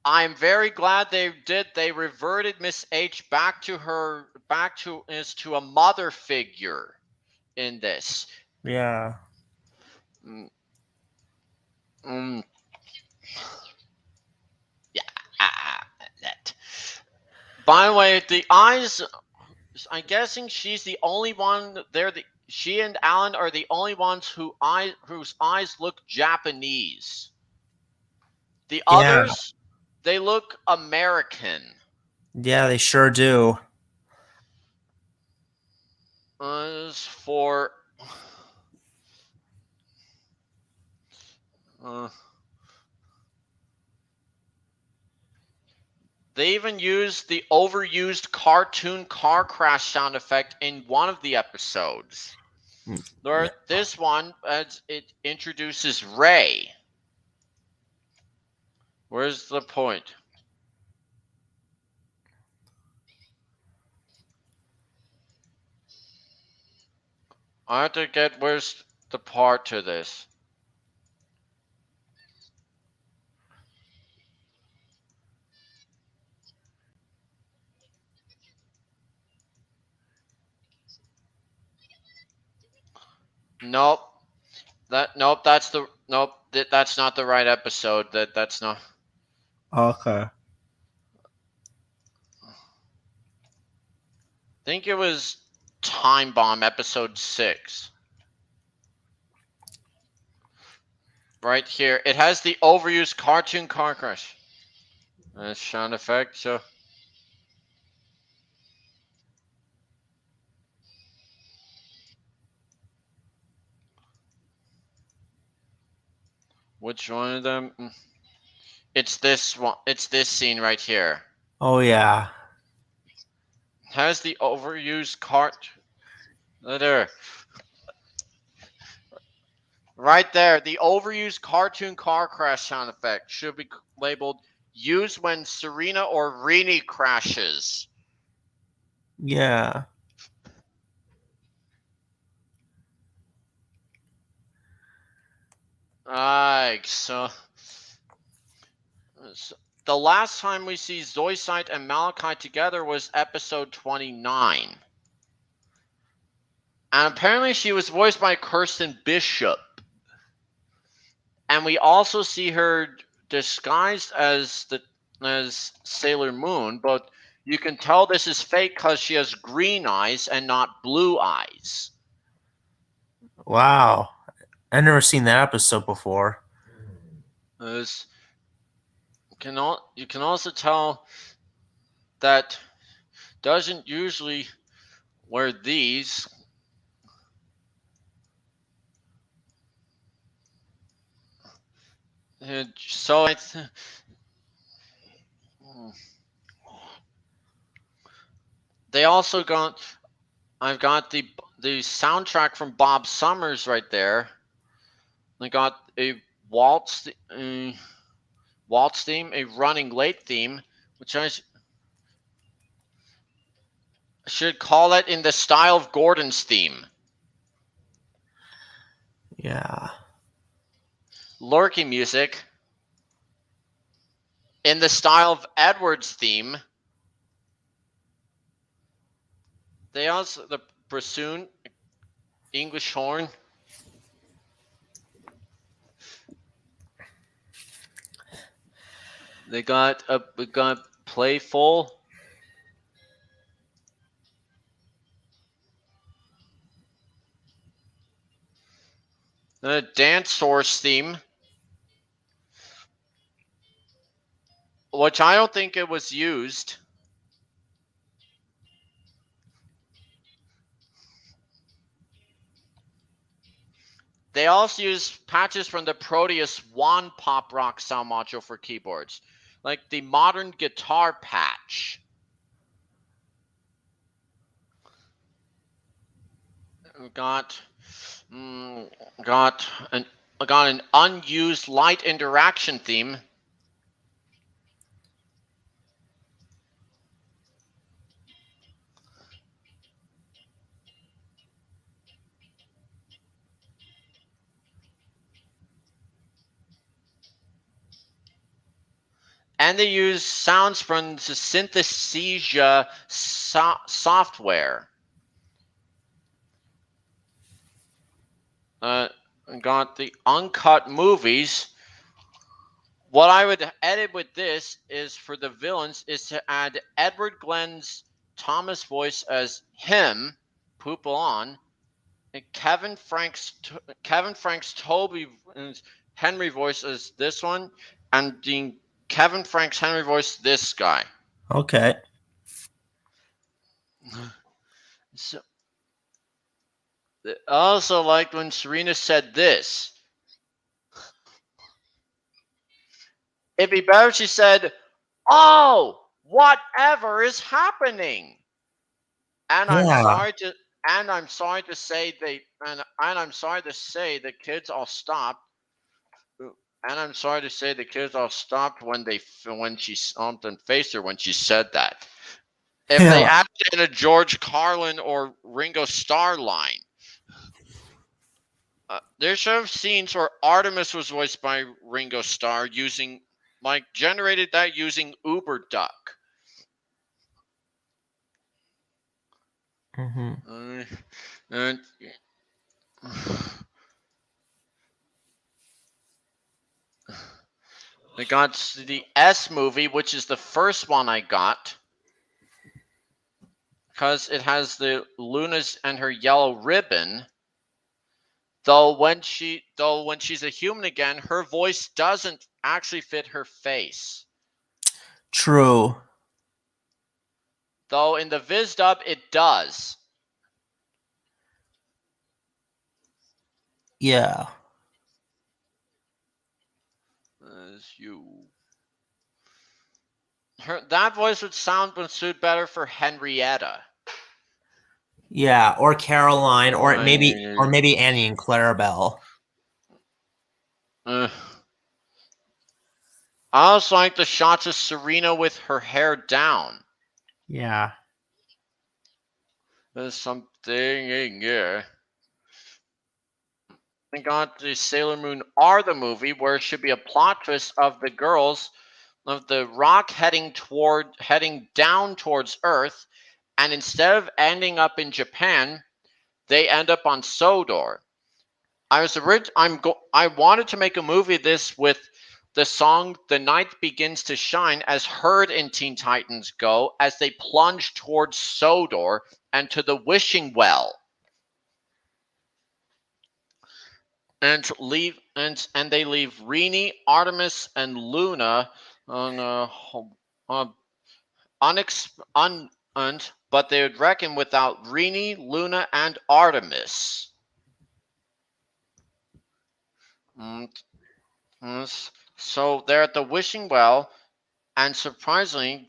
I'm very glad they did. They reverted Miss H back to a mother figure in this. Yeah. Mm, mm, yeah. That. By the way, the eyes. I'm guessing she's the only one there. She and Alan are the only ones whose eyes look Japanese. The Yeah. others, they look American. Yeah, they sure do. As for uh, they even used the overused cartoon car crash sound effect in one of the episodes. Yeah. This one, as it introduces Ray. Where's the point? I have to get where's the part to this. Nope. That's not the right episode. That's not. Okay. I think it was Time Bomb episode 6. right here. It has the overused cartoon car crash. Sound effect. So which one of them? It's this one. It's this scene right here. Oh yeah. Has the overused cart. There. Right there. The overused cartoon car crash sound effect should be labeled used when Serena or Rini crashes. Yeah. Alright, so the last time we see Zoisite and Malachi together was episode 29. And apparently she was voiced by Kirsten Bishop. And we also see her disguised as Sailor Moon, but you can tell this is fake because she has green eyes and not blue eyes. Wow. I've never seen that episode before. As you can also tell that doesn't usually wear these. So they also got. I've got the soundtrack from Bob Summers right there. I got a waltz waltz theme, a running late theme, which I should call it in the style of Gordon's theme. Yeah. Lurking music in the style of Edward's theme. They also the bassoon, English horn. We got playful. The dance source theme, which I don't think it was used. They also use patches from the Proteus One pop rock sound module for keyboards, like the modern guitar patch. Got an unused light interaction theme. And they use sounds from the Synthesia software. Got the uncut movies. What I would edit with this is for the villains is to add Edward Glenn's Thomas voice as him, Poupon, and Kevin Frank's Toby Henry voice as this one, and Kevin Frank's Henry voice this guy. Okay. So, I also liked when Serena said this. It'd be better if she said, "Oh, whatever is happening?" And I'm Yeah. sorry to say I'm sorry to say the kids all stopped. And I'm sorry to say the kids all stopped when she stomped and faced her when she said that. If they Yeah. added in a George Carlin or Ringo Starr line, there's some scenes where Artemis was voiced by Ringo Starr generated that using Uber Duck. Mm-hmm. And I got the S movie, which is the first one I got, because it has the Luna's and her yellow ribbon. Though when she's a human again, her voice doesn't actually fit her face. True. Though in the Viz dub it does. Yeah. As you. That voice would suit better for Henrietta. Yeah, or Caroline, or maybe Annie and Clarabelle. Uh, I also like the shots of Serena with her hair down. Yeah. There's something in here. I got the Sailor Moon R the movie, where it should be a plot twist of the girls of the rock heading down towards Earth, and instead of ending up in Japan, they end up on Sodor. I wanted to make a movie this with the song "The Night Begins to Shine" as heard in Teen Titans Go as they plunge towards Sodor and to the wishing well. And they leave Rini, Artemis, and Luna on but they would reckon without Rini, Luna, and Artemis. So they're at the wishing well, and surprisingly,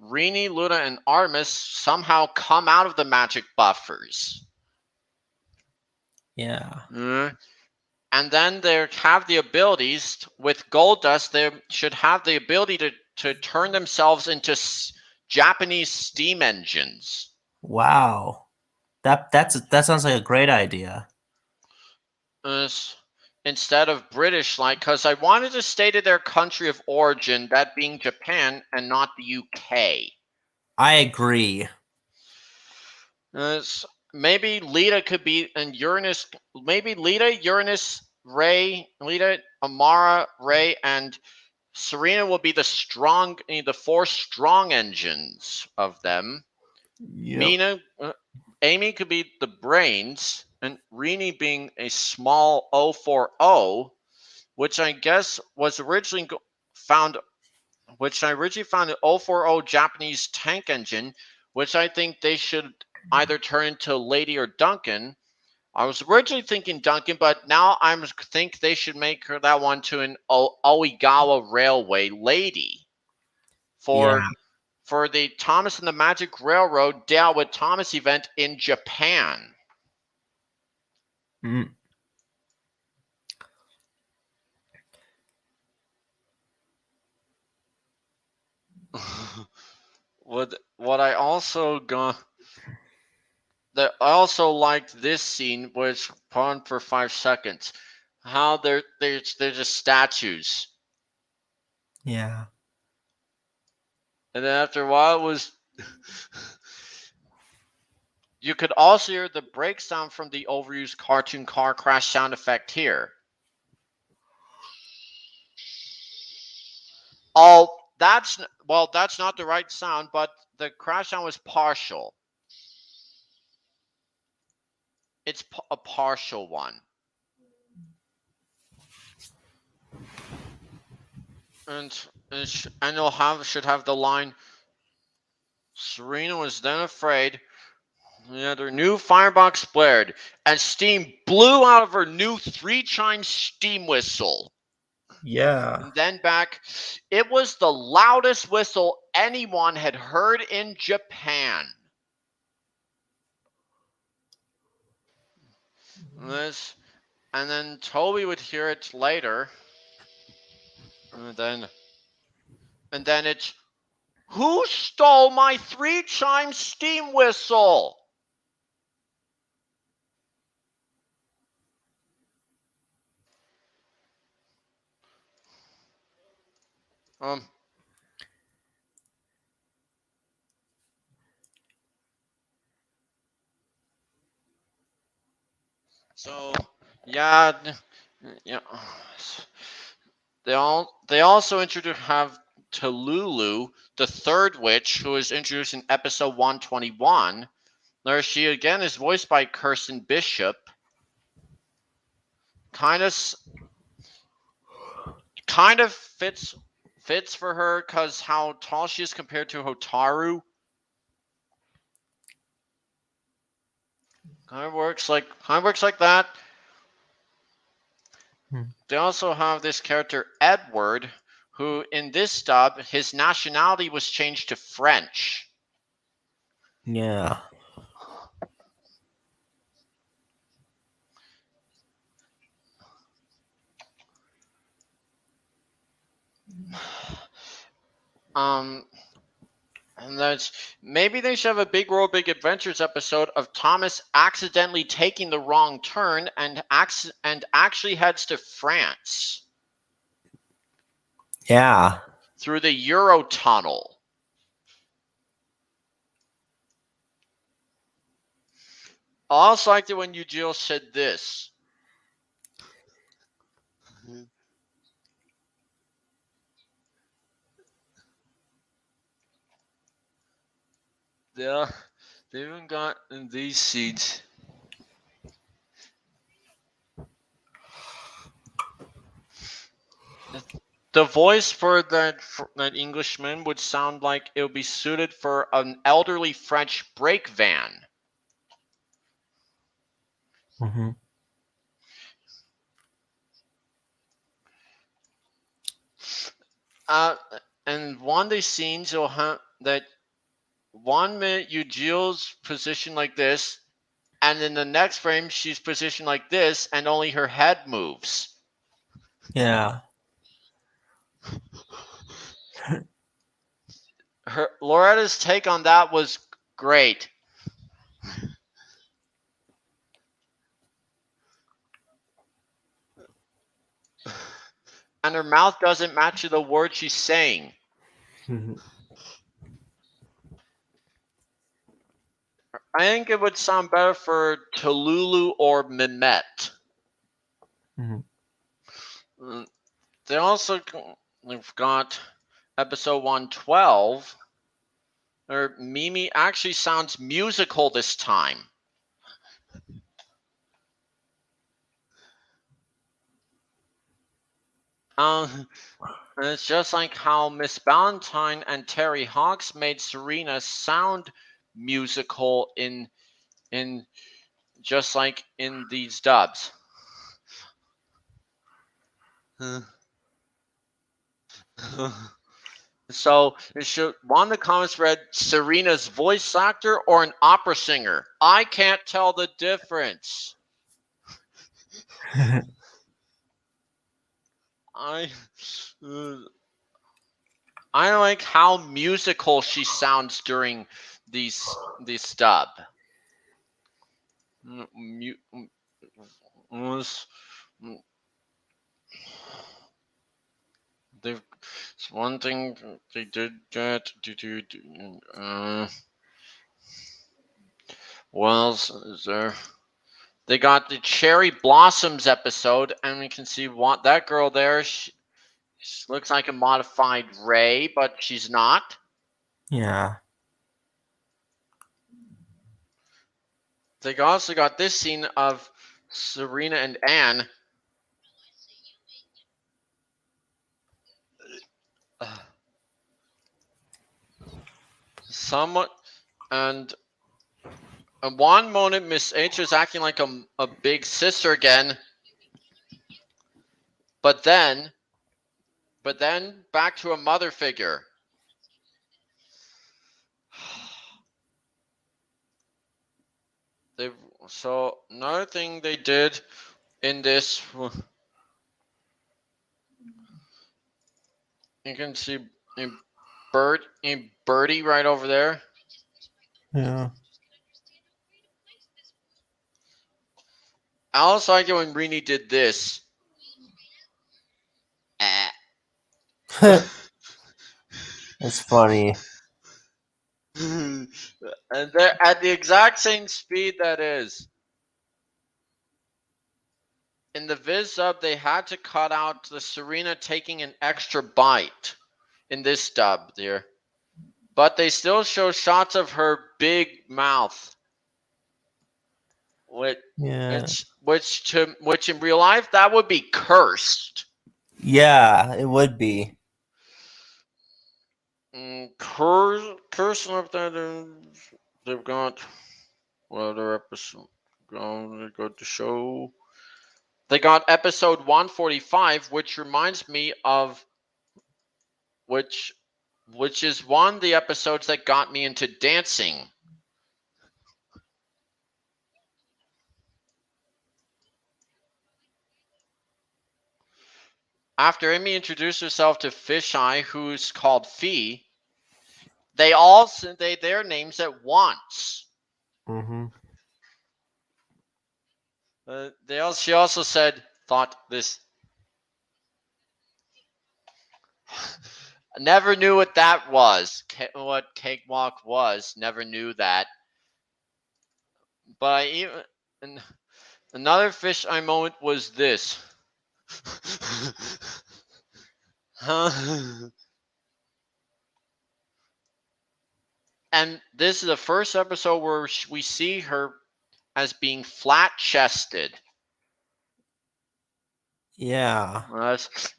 Rini, Luna, and Artemis somehow come out of the magic buffers. Yeah. And then they have the abilities with Goldust. They should have the ability to turn themselves into Japanese steam engines. Wow. That sounds like a great idea. Instead of British, because I wanted to stay to their country of origin, that being Japan and not the UK. I agree. Maybe Lita could be and Uranus. Maybe Lita, Uranus, Ray, Lita, Amara, Ray, and Serena will be the four strong engines of them. Yep. Amy could be the brains, and Rini being a small 040, which I guess was originally found, which I originally found an 040 Japanese tank engine, which I think they should either turn into Lady or Duncan. I was originally thinking Duncan, but now I think they should make her that one to an Oigawa Railway Lady Yeah. for the Thomas and the Magic Railroad Down with Thomas event in Japan. Mm. what I also got that I also liked this scene was on for 5 seconds. How they're just statues. Yeah. And then after a while it was you could also hear the brake sound from the overused cartoon car crash sound effect here. Oh, that's not the right sound, but the crash sound was partial. It's a partial one. And it'll should have the line. Serena was then afraid. Yeah, their new firebox blared, and steam blew out of her new 3-chime steam whistle. Yeah. And then back, it was the loudest whistle anyone had heard in Japan. And then Toby would hear it later. And then it's, who stole my 3-chime steam whistle? So yeah. They also have Talulu, the third witch, who is introduced in episode 121. There she again is voiced by Kirsten Bishop. kind of kind of fits for her because how tall she is compared to Hotaru. Kind of works like that. They also have this character Edward, who in this dub his nationality was changed to French. Yeah. And that's maybe they should have a Big World Big Adventures episode of Thomas accidentally taking the wrong turn and actually heads to France. Yeah. Through the Eurotunnel. I also liked it when Yujiro said this. Yeah, they even got in these seeds. The voice for that Englishman would sound like it would be suited for an elderly French brake van. Mm-hmm. And one of these scenes you'll have that 1 minute Yujiro's positioned like this, and in the next frame she's positioned like this, and only her head moves. Yeah. Loretta's take on that was great. And her mouth doesn't match the words she's saying. Mm-hmm. I think it would sound better for Tululu or Mehmet. Mm-hmm. They also have got episode 112, where Mimi actually sounds musical this time. And it's just like how Miss Valentine and Terry Hawks made Serena sound musical in just like in these dubs. So one of the comments read Serena's voice actor or an opera singer. I can't tell the difference. I like how musical she sounds during this dub. It's one thing they did get what else is there? They got the Cherry Blossoms episode, and we can see what that girl there. She looks like a modified Ray, but she's not. Yeah. They also got this scene of Serena and Anne. Somewhat, and at one moment, Miss H is acting like a big sister again, but then back to a mother figure. So another thing they did in this, you can see a birdie right over there. Yeah. I also like it when Rini did this. It's funny. And they're at the exact same speed that is. In the Viz dub, they had to cut out the Serena taking an extra bite in this dub there. But they still show shots of her big mouth. Which, Yeah. which in real life that would be cursed. Yeah, it would be. Cursed up that they've got what other episode? They got the show. They got episode 145, which reminds me of which which is one of the episodes that got me into dancing. After Amy introduced herself to Fisheye, who's called Fee, they all said their names at once. Mm-hmm. She also said, "Thought this." Never knew what that was. What cakewalk was. Never knew that. But another Fisheye moment was this. Huh? And this is the first episode where we see her as being flat chested. Yeah.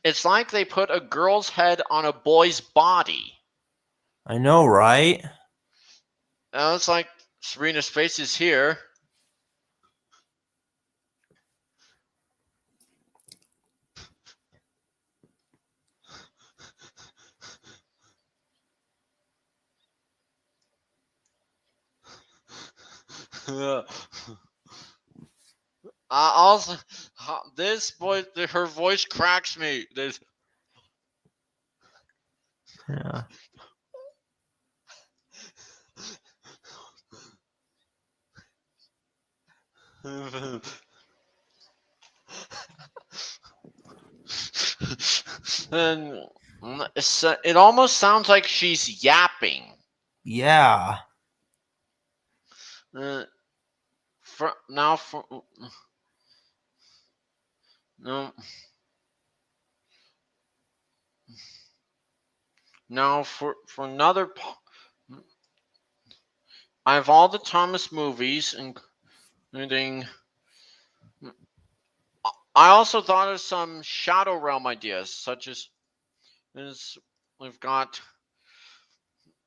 It's like they put a girl's head on a boy's body. I know, right? It's like Serena's face is here. Also, this voice, her voice cracks me. This. Yeah. And it almost sounds like she's yapping. Yeah. Now for no. Now for another. I have all the Thomas movies, including. I also thought of some Shadow Realm ideas, such as we've got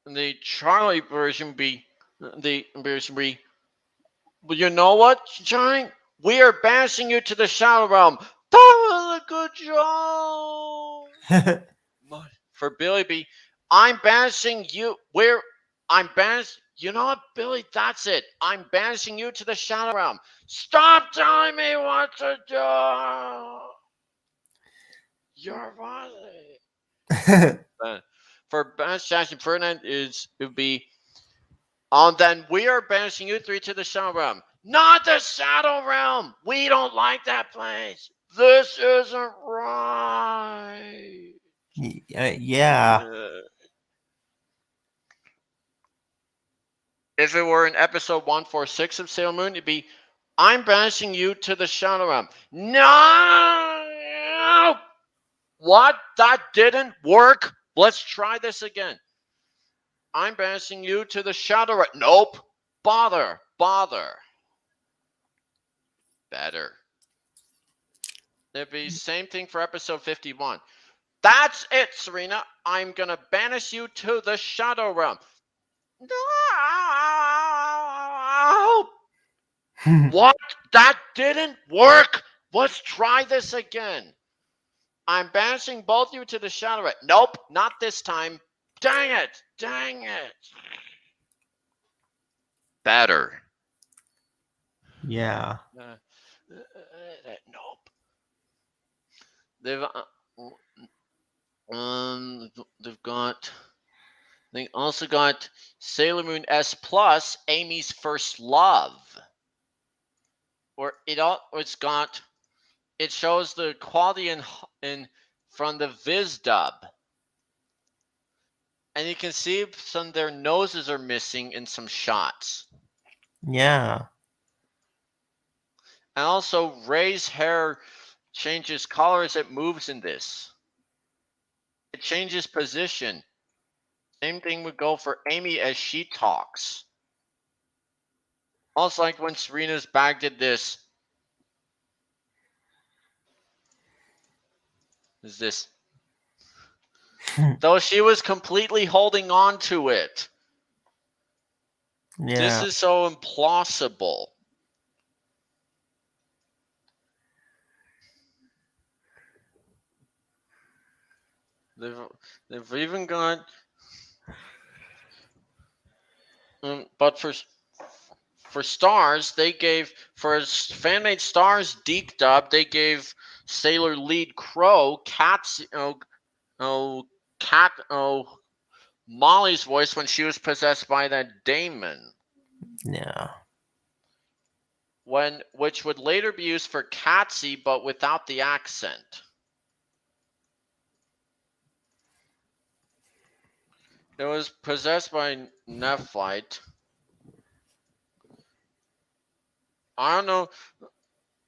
the Charlie version be the version be. Well, you know what, Charlie? We are bashing you to the Shadow Realm. That was a good job. For Billy B, I'm banishing you. I'm banished. You know what, Billy? That's it. I'm banishing you to the Shadow Realm. Stop telling me what to do. Your body. For banishing Ferdinand it would be. Then we are banishing you three to the Shadow Realm. Not the Shadow Realm. We don't like that place. This isn't right. Yeah. If it were in episode 146 of Sailor Moon, it'd be, I'm banishing you to the Shadow Realm. No! What? That didn't work? Let's try this again. I'm banishing you to the Shadow Realm. Nope. Bother. Better. It'd be same thing for episode 51. That's it, Serena. I'm gonna banish you to the Shadow Realm. No! What? That didn't work. Let's try this again. I'm banishing both you to the Shadow Realm. Nope, not this time. Dang it. Better. Yeah. Nope. They've they've got. They also got Sailor Moon S Plus, Amy's First Love. Or it's got. It shows the quality in from the Viz dub. And you can see some of their noses are missing in some shots. Yeah. And also, Ray's hair changes color as it moves in this. It changes position. Same thing would go for Amy as she talks. Also, like when Serena's bag did this. Is this? Though she was completely holding on to it. This Yeah. is so implausible. They've even got. But for stars, they gave for fan-made stars Deke dub. They gave Sailor Lead Crow Cat's cat Molly's voice when she was possessed by that daemon. Yeah. Which would later be used for Catsy, but without the accent. It was possessed by Nephite. I don't know.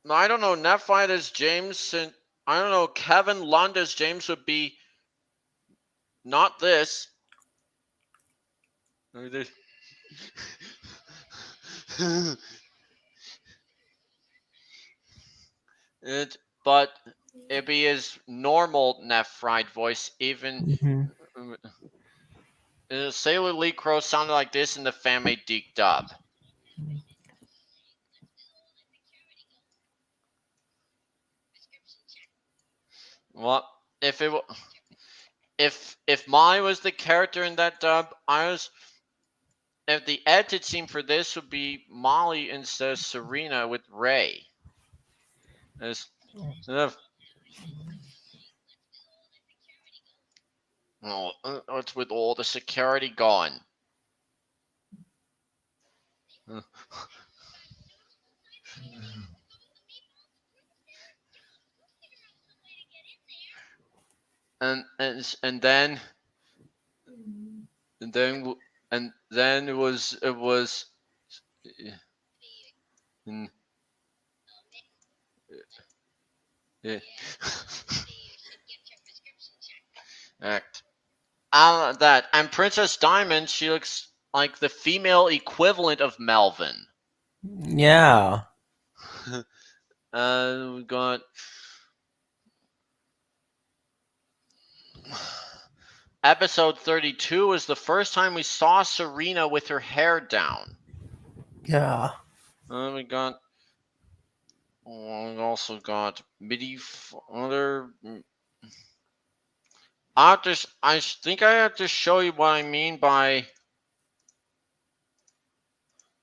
I don't know. Nephite as James, and I don't know. Kevin Lund as James would be not this. But it'd be his normal Nephrite voice. Even Mm-hmm. Sailor Lee Crow sounded like this in the fan-made Deke dub. Well, if Molly was the character in that dub, if the edited scene for this would be Molly instead of Serena with Ray. It's with all the security gone. And then and then it was mm, yeah. Act. That and Princess Diamond, she looks like the female equivalent of Melvin. Yeah. We got episode 32 was the first time we saw Serena with her hair down. Yeah. We also got other. I think I have to show you what I mean by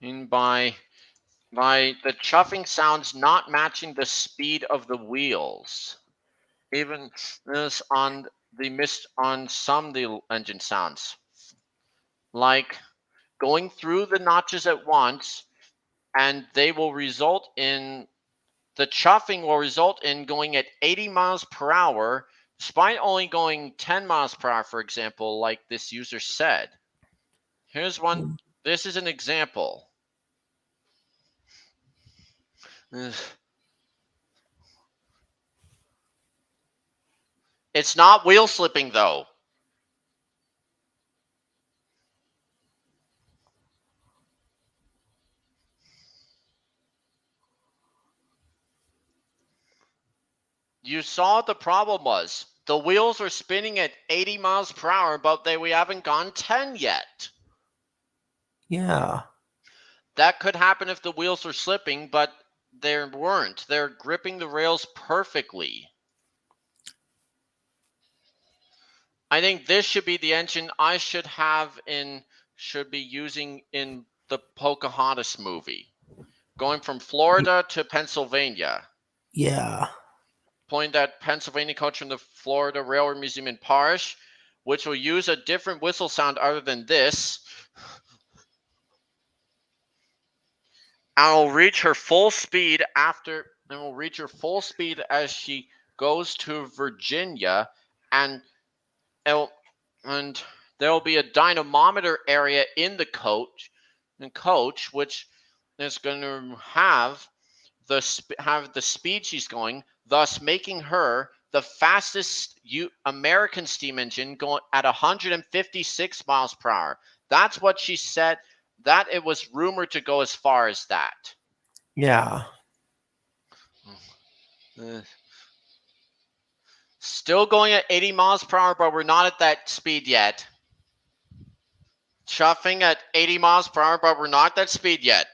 the chuffing sounds not matching the speed of the wheels. Even this on some of the engine sounds, like going through the notches at once, and they will result in the chuffing will result in going at 80 miles per hour, despite only going 10 miles per hour, for example, like this user said. Here's one. This is an example. It's not wheel slipping though. You saw what the problem was. The wheels were spinning at 80 miles per hour, but we haven't gone 10 yet. Yeah. That could happen if the wheels were slipping, but they weren't. They're gripping the rails perfectly. I think this should be the engine I should be using in the Pocahontas movie. Going from Florida to Pennsylvania. Yeah. Pulling that Pennsylvania coach from the Florida Railroad Museum in Parrish, which will use a different whistle sound other than this. And will reach her full speed as she goes to Virginia, and there will be a dynamometer area in the coach, which is going to have the speed she's going, thus making her the fastest American steam engine going at 156 miles per hour. That's what she said. that it was rumored to go as far as that. Yeah. Still going at 80 miles per hour, but we're not at that speed yet. Chuffing at 80 miles per hour, but we're not at that speed yet.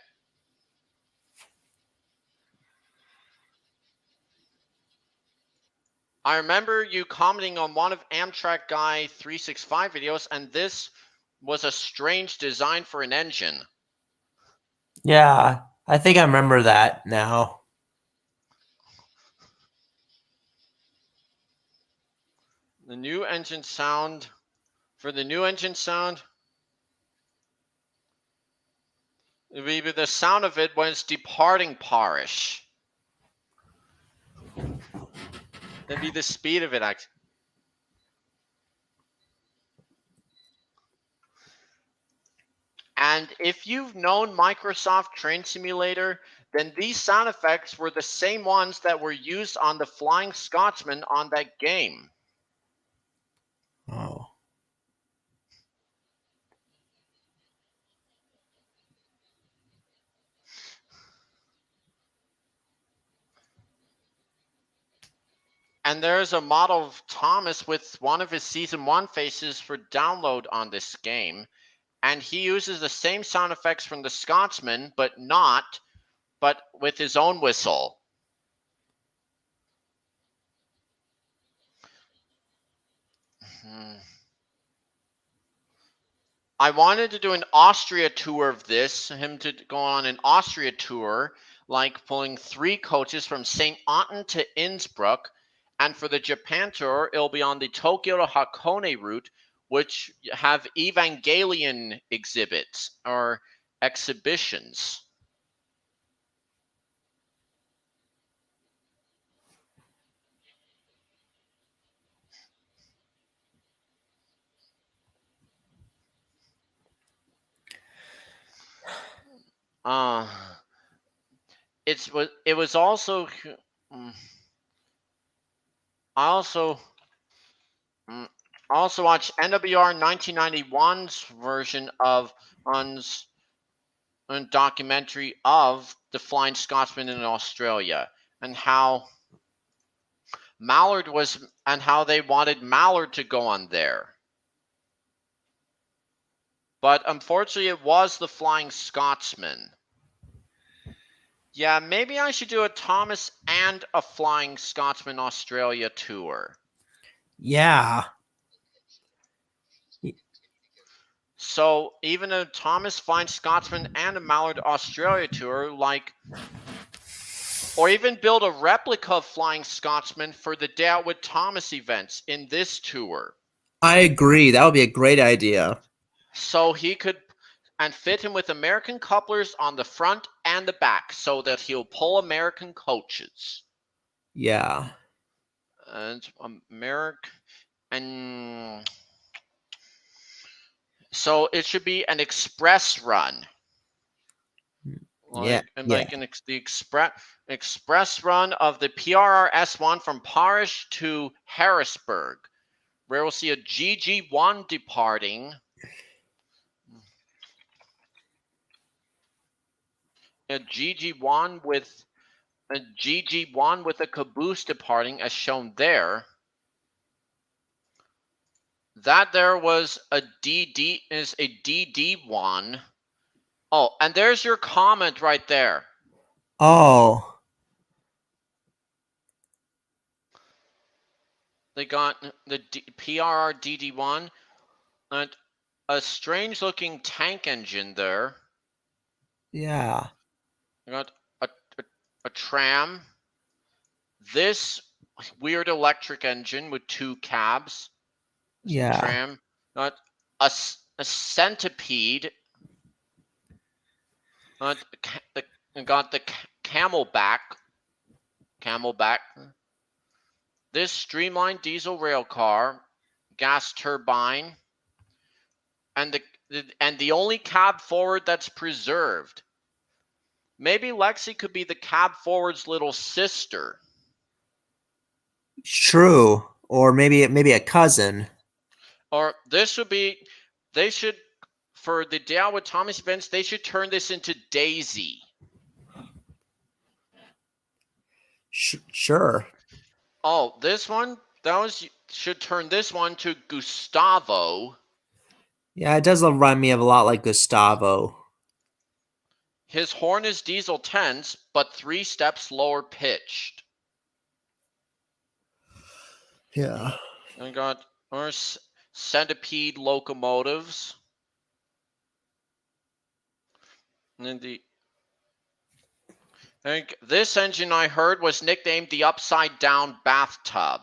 I remember you commenting on one of Amtrak Guy 365 videos, and this was a strange design for an engine. Yeah. I think I remember that now. The new engine sound, for the new engine sound, it would be the sound of it when it's departing Parish. That'd be the speed of it, actually. And if you've known Microsoft Train Simulator, then these sound effects were the same ones that were used on the Flying Scotsman on that game. Oh. And there's a model of Thomas with one of his Season 1 faces for download on this game. And he uses the same sound effects from the Scotsman, but with his own whistle. I wanted to do an Austria tour of this, him to go on an Austria tour, like pulling 3 coaches from St. Anton to Innsbruck. And for the Japan tour, it'll be on the Tokyo to Hakone route, which have Evangelion exhibits or exhibitions. It was also I also watched NWR 1991's version of Un's documentary of the Flying Scotsman in Australia and how they wanted Mallard to go on there. But unfortunately, it was the Flying Scotsman. Yeah, maybe I should do a Thomas and a Flying Scotsman Australia tour. Yeah. So even a Thomas Flying Scotsman and a Mallard Australia tour, or even build a replica of Flying Scotsman for the Day Out with Thomas events in this tour. I agree. That would be a great idea. So he could fit him with American couplers on the front and the back so that he'll pull American coaches. Yeah. And so it should be an express run. The express run of the PRR S1 from Parish to Harrisburg, where we'll see a GG1 departing. A GG1 with a caboose departing, as shown there. That there was a DD1. Oh, and there's your comment right there. Oh. They got the PRR DD1 and a strange looking tank engine there. Yeah. They got a tram. This weird electric engine with 2 cabs. Yeah. Tram. Got a centipede. Got the camelback. This streamlined diesel rail car, gas turbine, and the only cab forward that's preserved. Maybe Lexi could be the cab forward's little sister. True. Or maybe a cousin. Or they should for the Day Out with Thomas events, they should turn this into Daisy. Sure. Oh, this one, should turn this one to Gustavo. Yeah, it does remind me of a lot like Gustavo. His horn is diesel 10s, but 3 steps lower pitched. Yeah. I got our centipede locomotives. And this engine I heard was nicknamed the Upside Down Bathtub.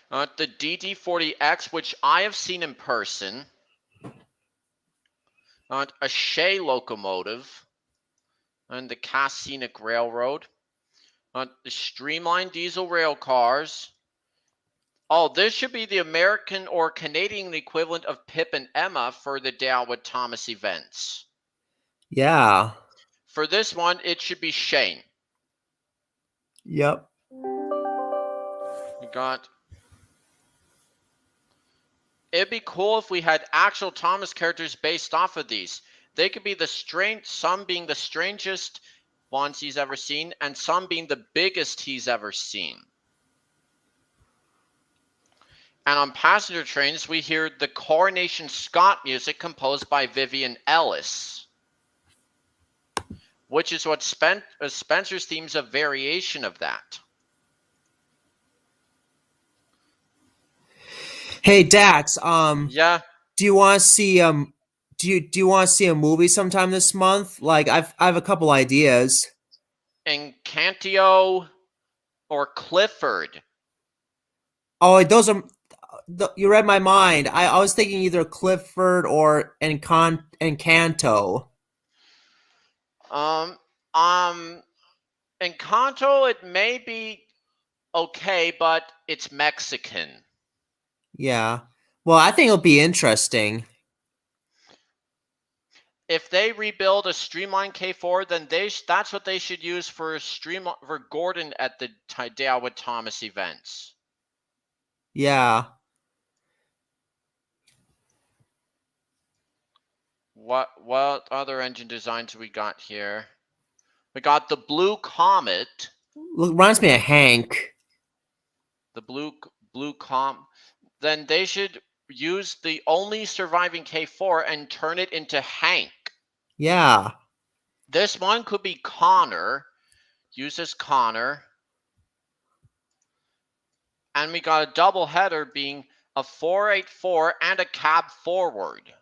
The DD40X, which I have seen in person. A Shea locomotive. And the Cass Scenic Railroad. The streamlined diesel rail cars. Oh, this should be the American or Canadian equivalent of Pip and Emma for the Day Out with Thomas events. Yeah. For this one, it should be Shane. Yep. We got. It'd be cool if we had actual Thomas characters based off of these. They could be some being the strangest ones he's ever seen, and some being the biggest he's ever seen. And on passenger trains, we hear the Coronation Scott music composed by Vivian Ellis, which is what Spencer's theme's a variation of that. Hey Dax, Yeah. do you want to see do you want to see a movie sometime this month? Like I have a couple ideas. Encanto or Clifford. Oh, those are you read my mind. I was thinking either Clifford or Encanto. Encanto, it may be okay, but it's Mexican. Yeah. Well, I think it'll be interesting. If they rebuild a streamlined K4, then that's what they should use for Gordon at the Day Out with Thomas events. Yeah. What other engine designs we got here? We got the Blue Comet. Reminds me of Hank. The Blue Comet. Then they should use the only surviving K4 and turn it into Hank. Yeah. This one could be Connor. Use as Connor. And we got a double header being a 484 and a cab forward.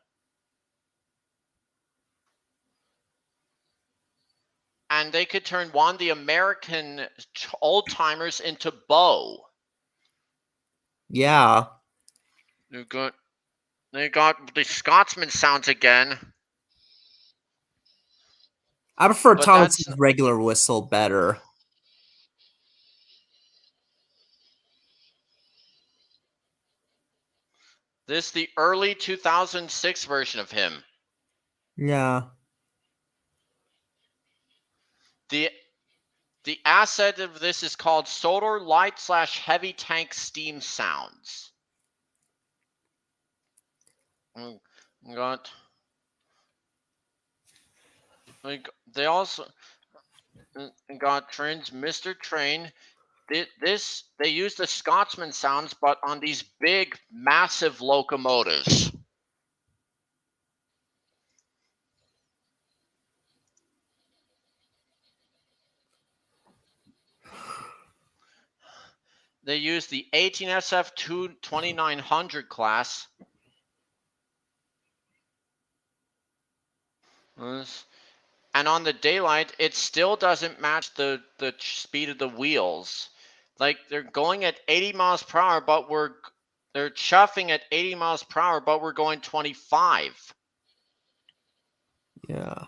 And they could turn the American old timers into Bo. Yeah. They got the Scotsman sounds again. I prefer Thomas's regular whistle better. This is the early 2006 version of him. Yeah. The asset of this is called Solar Light / Heavy Tank Steam Sounds. They also got trains, Mr. Train. They use the Scotsman sounds, but on these big, massive locomotives. They use the 18SF 2900 class. And on the daylight, it still doesn't match the speed of the wheels. Like they're going at 80 miles per hour, but they're chuffing at 80 miles per hour, but we're going 25. Yeah.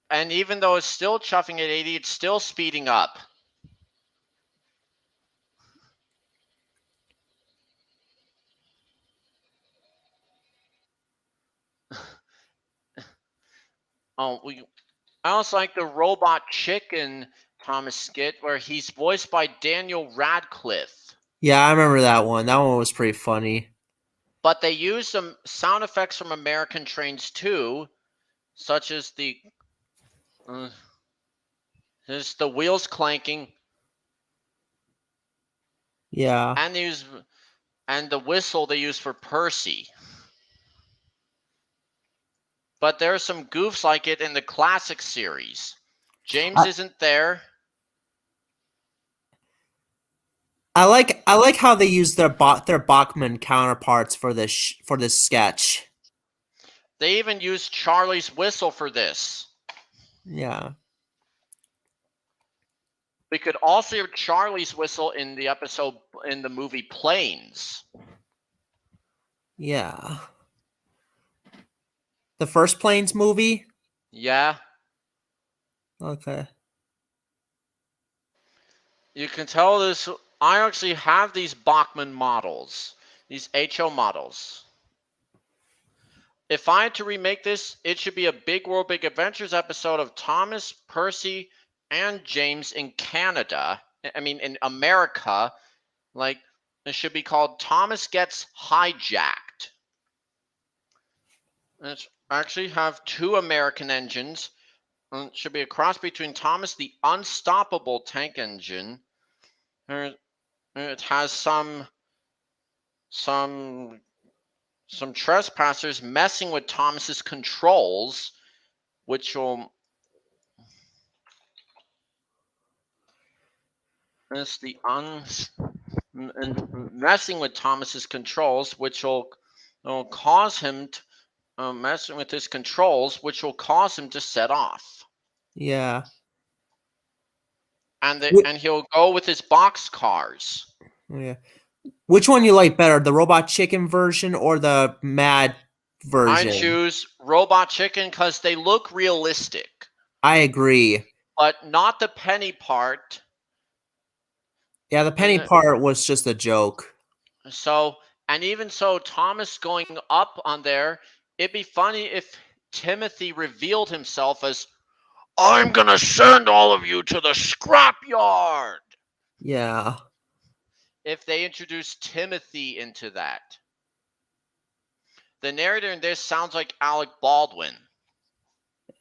And even though it's still chuffing at 80, it's still speeding up. I also like the Robot Chicken Thomas skit where he's voiced by Daniel Radcliffe. Yeah, I remember that one. That one was pretty funny. But they used some sound effects from American trains too, such as uh, the wheels clanking, Yeah. and the whistle they use for Percy. But there are some goofs like it in the classic series. James I, isn't there. I like how they use their Bachman counterparts for this sketch. They even used Charlie's whistle for this. Yeah. We could also hear Charlie's whistle in the movie Planes. Yeah. The first Planes movie? Yeah, Okay. you can tell this. I actually have these Bachman models, these HO models. If I had to remake this, it should be a Big World Big Adventures episode of Thomas, Percy, and James in Canada. I mean, in America. Like, it should be called Thomas Gets Hijacked. It actually have two American engines. It should be a cross between Thomas the Unstoppable Tank Engine. It has some trespassers messing with Thomas's controls, which will it's the and messing with Thomas's controls, which will cause him to messing with his controls, which will cause him to set off. Yeah. And he'll go with his box cars. Yeah. Which one you like better, the Robot Chicken version or the Mad I version? choose Robot Chicken because they look realistic, I agree. but not the penny part. Yeah, the penny And part was just a joke. so, and even so, Thomas going up on there, it'd be funny if Timothy revealed himself as, I'm gonna send all of you to the scrapyard. Yeah. If they introduced Timothy into that. The narrator in this sounds like Alec Baldwin.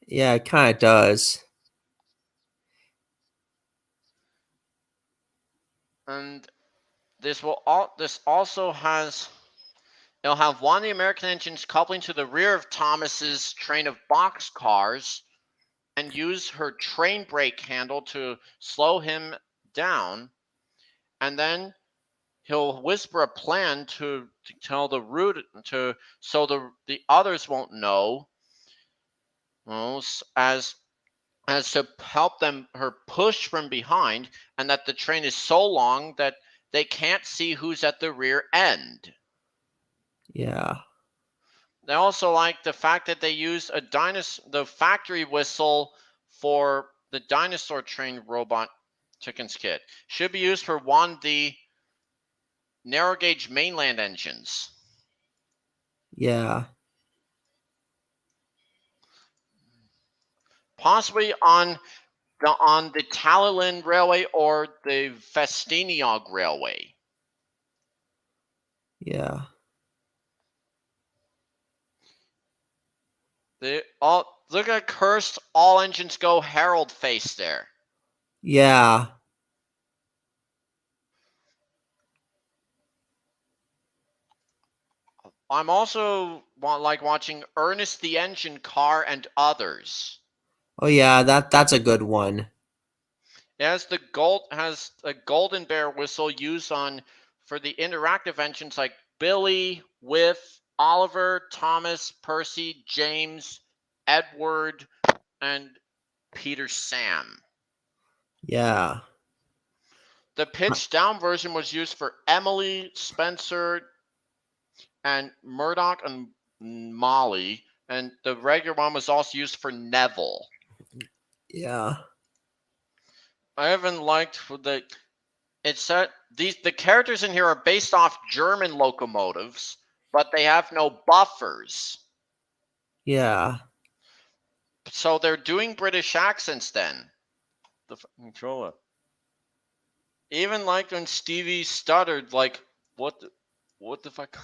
Yeah, it kind of does. And this also has it'll have one of the American engines coupling to the rear of Thomas's train of box cars and use her train brake handle to slow him down. And then he'll whisper a plan to tell the route to so the others won't know, as to help her push from behind, and that the train is so long that they can't see who's at the rear end. Yeah. They also like the fact that they used the factory whistle for the dinosaur train robot chickens kit. Should be used for one of the narrow gauge mainland engines. Yeah. Possibly on the Talalin Railway or the Festiniog Railway. Yeah. Look at cursed all engines go Harold face there. Yeah. I'm also like watching Ernest the Engine Car and Others. Oh yeah, that's a good one. It has a golden bear whistle used for the interactive engines like Billy, Whiff, Oliver, Thomas, Percy, James, Edward, and Peter Sam. Yeah. The pitched down version was used for Emily, Spencer, and Murdoch and Molly, and the regular one was also used for Neville. Yeah. I haven't liked the characters in here are based off German locomotives, but they have no buffers. Yeah. So they're doing British accents then. The controller. Even like when Stevie stuttered, like what the fuck?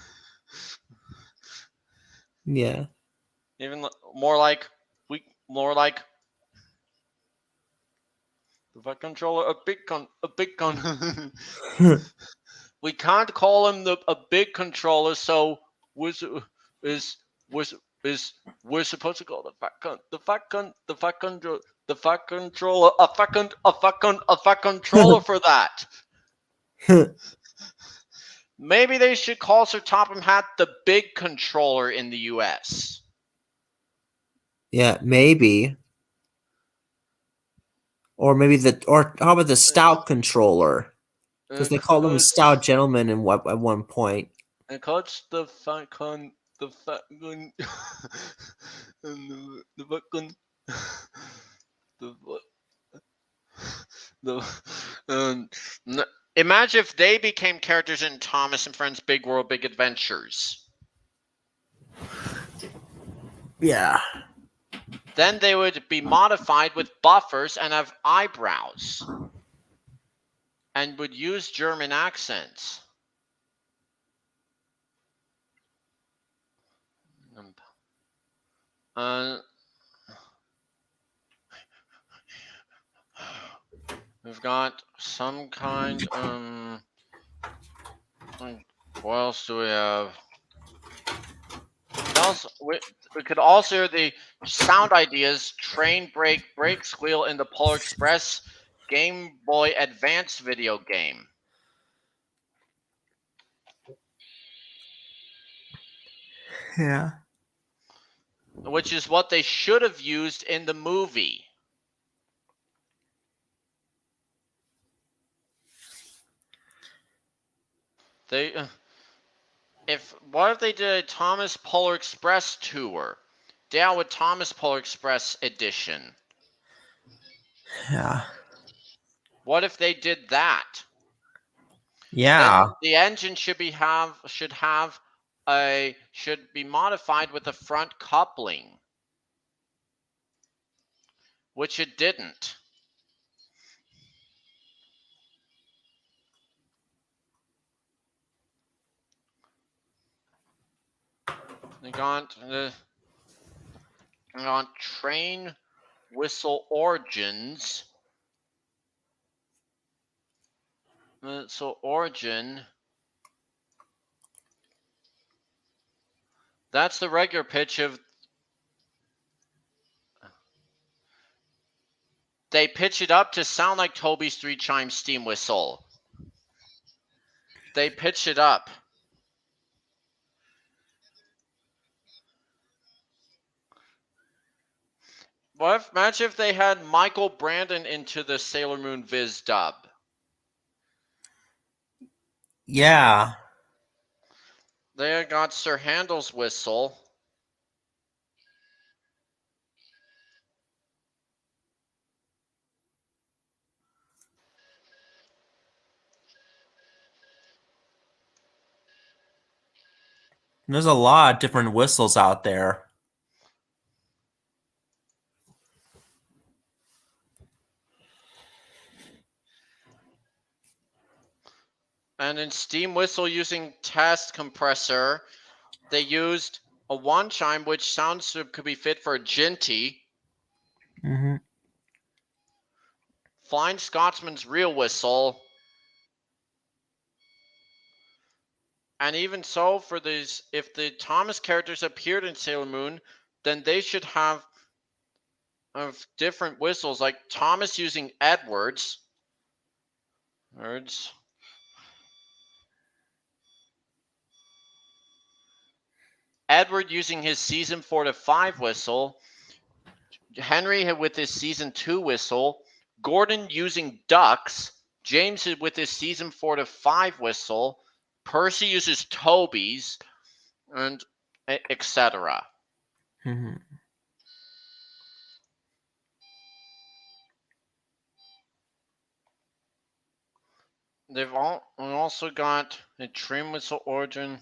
Yeah. Even more like more like the fuck controller, a big gun. We can't call him a big controller, so we're is was is we're supposed to call the fuck controller a fuck controller for that. Maybe they should call Sir Topham Hatt the big controller in the U.S. Yeah, maybe. Or maybe or how about the stout controller? Because they called him a stout gentleman at one point. And coach the fucking the fucking the fucking the the um, imagine if they became characters in Thomas and Friends Big World Big Adventures. Yeah. Then they would be modified with buffers and have eyebrows and would use German accents. Uh, we've got some kind. What else do we have? We could also hear the sound ideas: train, brake, squeal in the Polar Express Game Boy Advance video game, Yeah. which is what they should have used in the movie. They what if they did a Thomas Polar Express tour? Down with Thomas Polar Express edition. Yeah. What if they did that? Then Yeah. the engine should be modified with a front coupling, which it didn't. They got train whistle origins. So origin, that's the regular pitch of. They pitch it up to sound like Toby's 3-chime steam whistle. They pitch it up. Imagine if they had Michael Brandon into the Sailor Moon Viz dub. Yeah. They got Sir Handel's whistle. There's a lot of different whistles out there. And in steam whistle using test compressor, they used a 1-chime, which sounds could be fit for a Ginty. Mm-hmm. Flying Scotsman's real whistle. And even so, for these, if the Thomas characters appeared in Sailor Moon, then they should have different whistles, like Thomas using Edwards. Edward using his season 4 to 5 whistle. Henry with his season 2 whistle. Gordon using ducks. James with his season 4 to 5 whistle. Percy uses Toby's, and etc. Mm-hmm. They've also got a train whistle origin.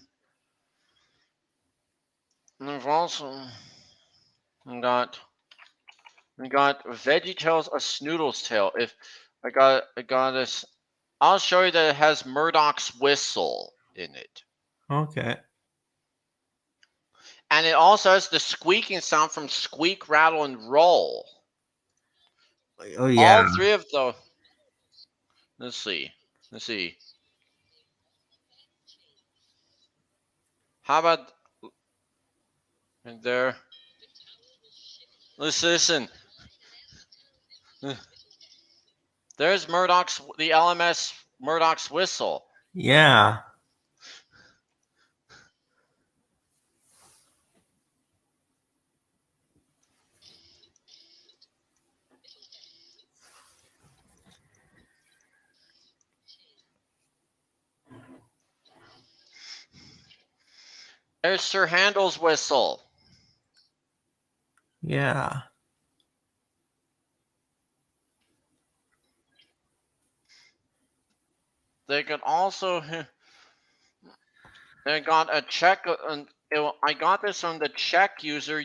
And they've also got VeggieTales, a Snoodle's Tale. If I got this, I'll show you that it has Murdoch's whistle in it. Okay. And it also has the squeaking sound from Squeak, Rattle, and Roll. Oh yeah. All three of those. Let's see. Let's see. How about right there? Let's listen. There's the LMS Murdoch's whistle. Yeah. There's Sir Handel's whistle. Yeah. They could also. I got a Czech. I got this from the Czech user,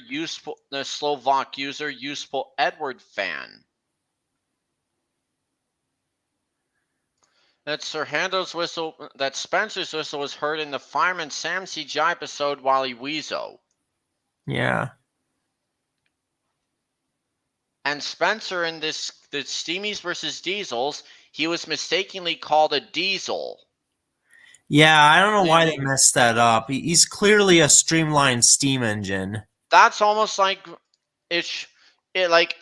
the Slovak user, useful Edward fan. That Sir Handel's whistle, that Spencer's whistle was heard in the Fireman Sam CGI episode Wally Weasel. Yeah. And Spencer in the Steamies versus Diesels, he was mistakenly called a diesel. Yeah, I don't know why they messed that up. He's clearly a streamlined steam engine. That's almost like is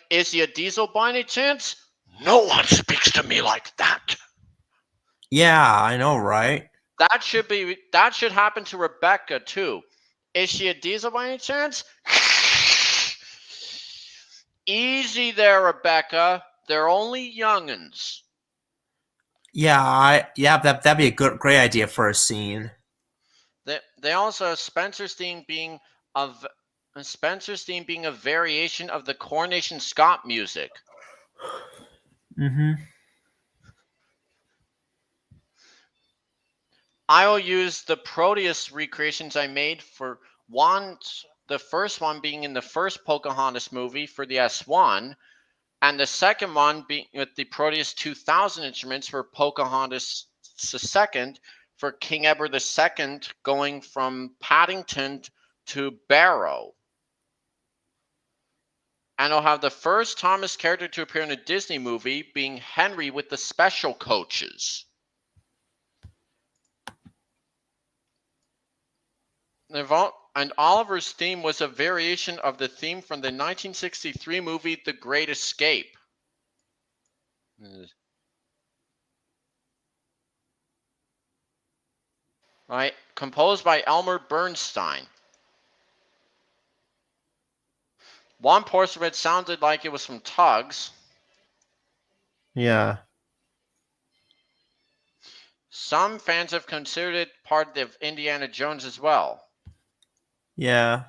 he a diesel by any chance? No one speaks to me like that. Yeah, I know, right? That should happen to Rebecca too. Is she a diesel by any chance? Easy there, Rebecca. They're only young'uns. Yeah, that'd be a great idea for a scene. They also have Spencer's theme being a variation of the Coronation Scott music. Mm-hmm. I will use the Proteus recreations I made for the first one being in the first Pocahontas movie for the S1, and the second one being with the Proteus 2000 instruments for Pocahontas II for King Edward II going from Paddington to Barrow. And I'll have the first Thomas character to appear in a Disney movie being Henry with the special coaches. And Oliver's theme was a variation of the theme from the 1963 movie The Great Escape. Right, composed by Elmer Bernstein. One portion of it sounded like it was from Tugs. Yeah. Some fans have considered it part of Indiana Jones as well. Yeah.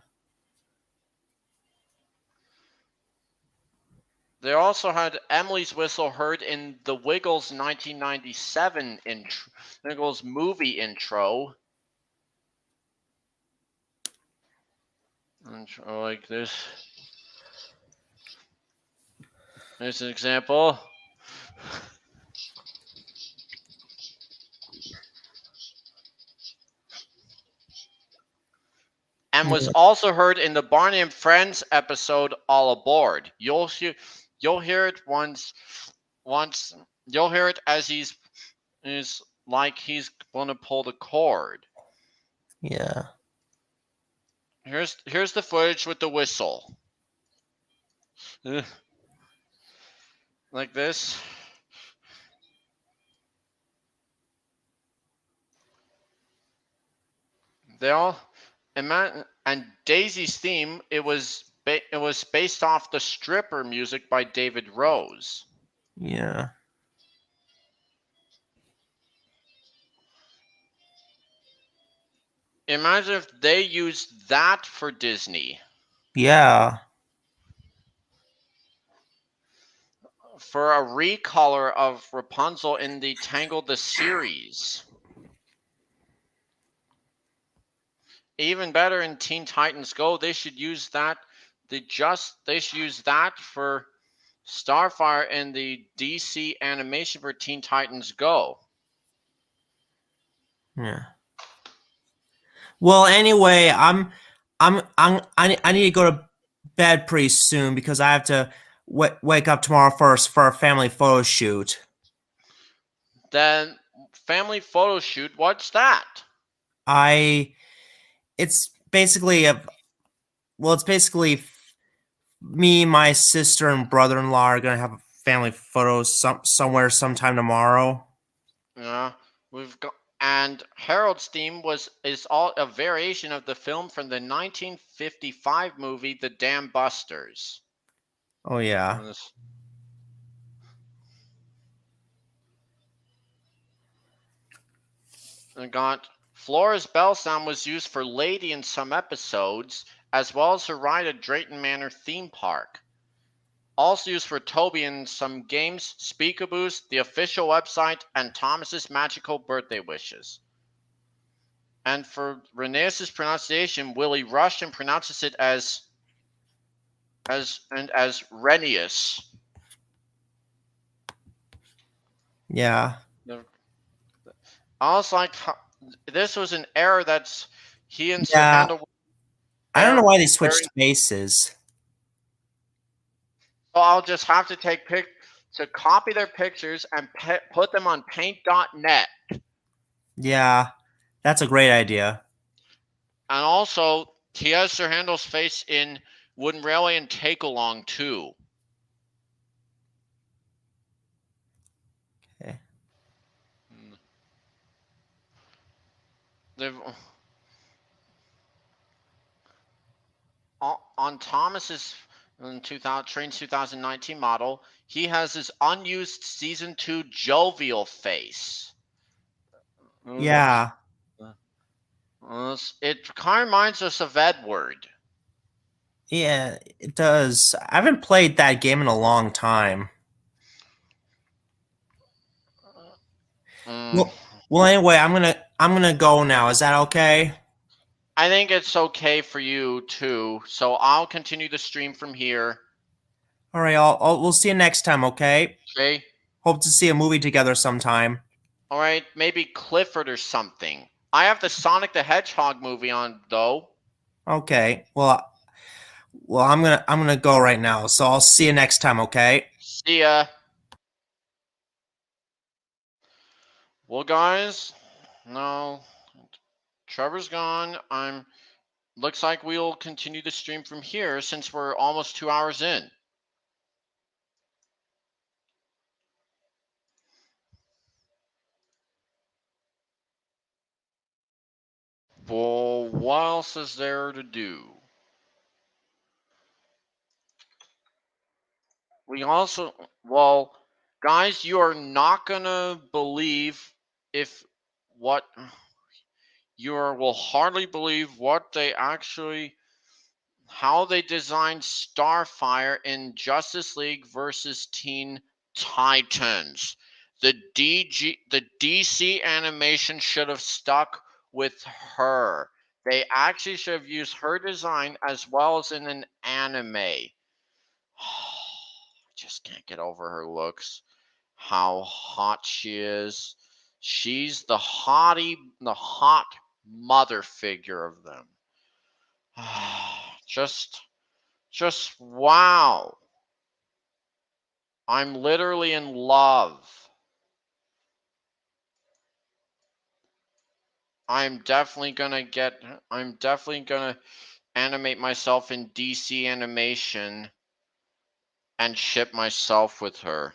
They also had Emily's whistle heard in the Wiggles 1997 Wiggles movie intro. Intro like this. There's an example. And was also heard in the Barney and Friends episode All Aboard. You'll hear it you'll hear it as he's like he's gonna pull the cord. Yeah. Here's the footage with the whistle. Like this. They all and Daisy's theme, it was based off the Stripper music by David Rose. Yeah. Imagine if they used that for Disney. Yeah. For a recolor of Rapunzel in the Tangled the series. Even better in Teen Titans Go, they should use that. They should use that for Starfire in the DC animation for Teen Titans Go. Yeah. Well, anyway, I need to go to bed pretty soon because I have to wake up tomorrow first for a family photo shoot. Then family photo shoot. What's that? I it's basically a well, it's basically me, my sister, and brother-in-law are gonna have a family photo somewhere sometime tomorrow. Yeah, we've got. And Harold's theme is all a variation of the film from the 1955 movie The Dam Busters. Oh yeah, This- I got Flora's bell sound was used for Lady in some episodes, as well as her ride at Drayton Manor theme park. Also used for Toby in some games, Speakaboos, the official website, and Thomas's magical birthday wishes. And for Reneus's pronunciation, Willie rushed and pronounces it as Reneus. yeah, I was like, this was an error that's he and Sir yeah. Handel I don't know error. why they switched spaces. So I'll just have to to copy their pictures and put them on paint.net. Yeah, that's a great idea. And also, he has Sir Handel's face in Wooden Railway and Take Along too. Okay. They've on Thomas's 2019 model, he has his unused season 2 jovial face. Yeah, It kind of reminds us of Edward. yeah, it does. I haven't played that game in a long time. Mm, Well, anyway, I'm gonna go now. Is that okay? I think it's okay for you too, so I'll continue the stream from here. All right, we'll see you next time. Okay. Okay? Hope to see a movie together sometime. All right, maybe Clifford or something. I have the Sonic the Hedgehog movie on though. Okay. Well, I'm gonna go right now. So I'll see you next time. Okay. See ya. Well, guys, no, Trevor's gone. I'm. Looks like we'll continue the stream from here since we're almost 2 hours in. Well, what else is there to do? We also, well, guys, you are not gonna believe if what will hardly believe what they actually how they designed Starfire in Justice League versus Teen Titans. The DC animation should have stuck with her. They actually should have used her design as well as in an anime. Just can't get over her looks. How hot she is. She's the hot mother figure of them. just just wow. I'm literally in love. I'm definitely gonna animate myself in DC animation and ship myself with her.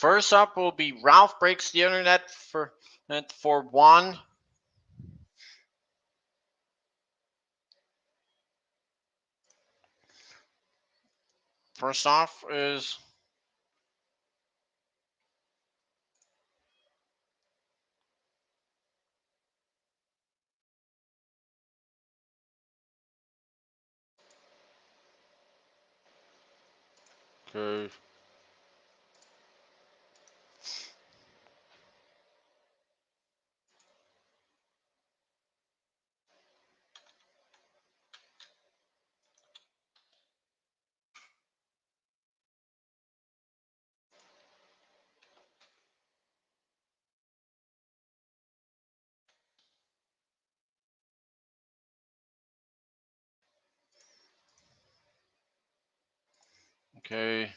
First up will be Ralph breaks the internet for one. First off is okay. Okay.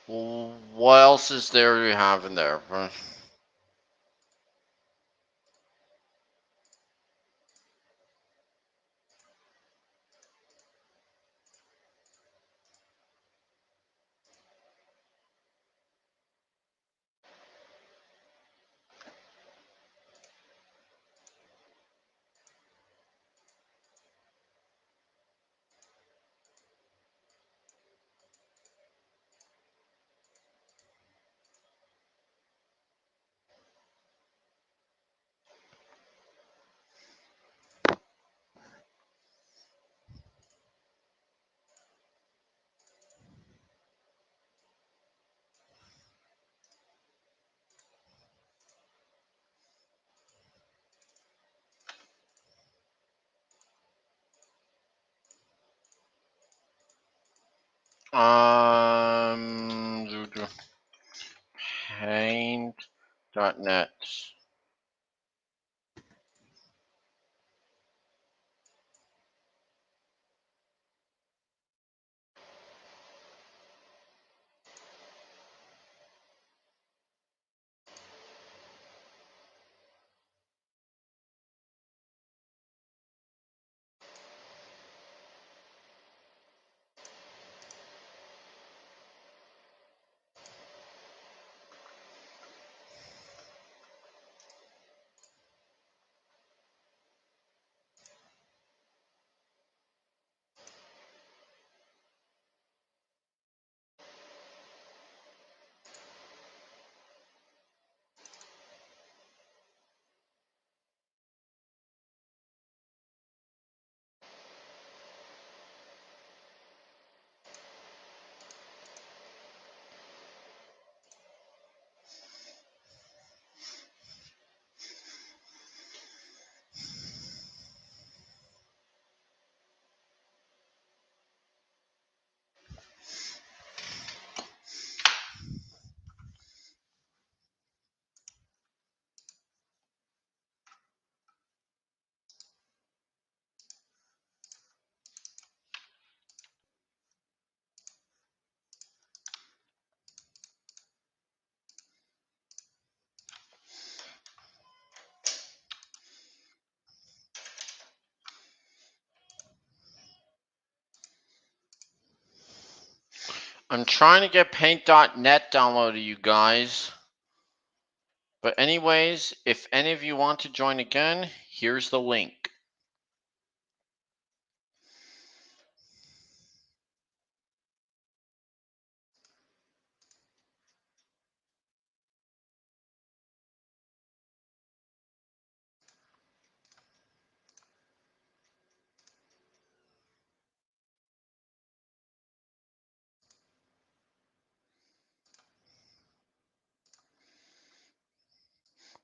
What else is there you have in there? Um, paint.net. I'm trying to get paint.net downloaded, you guys. But anyways, if any of you want to join again, here's the link.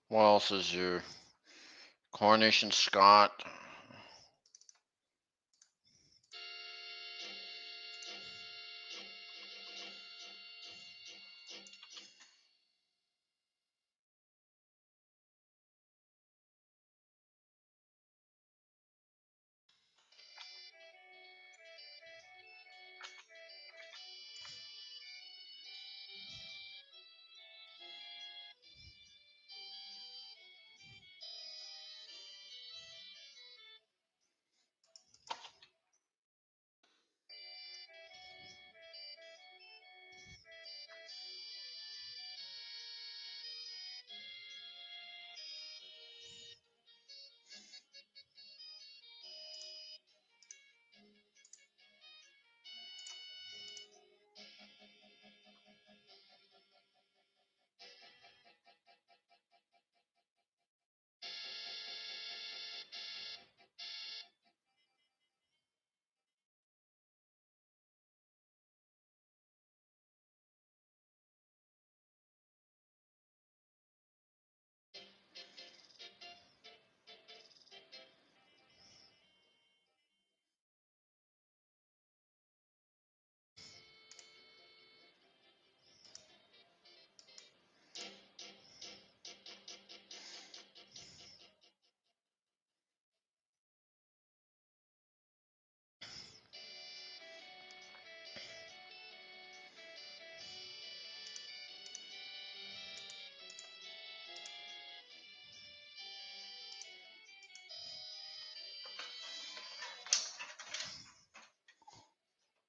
What else is here? Coronation Scott.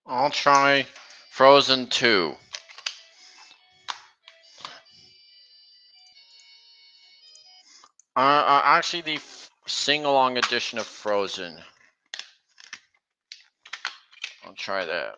I'll try Frozen 2. Actually, the sing-along edition of Frozen. I'll try that.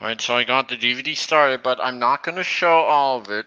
Alright, so I got the DVD started, but I'm not going to show all of it.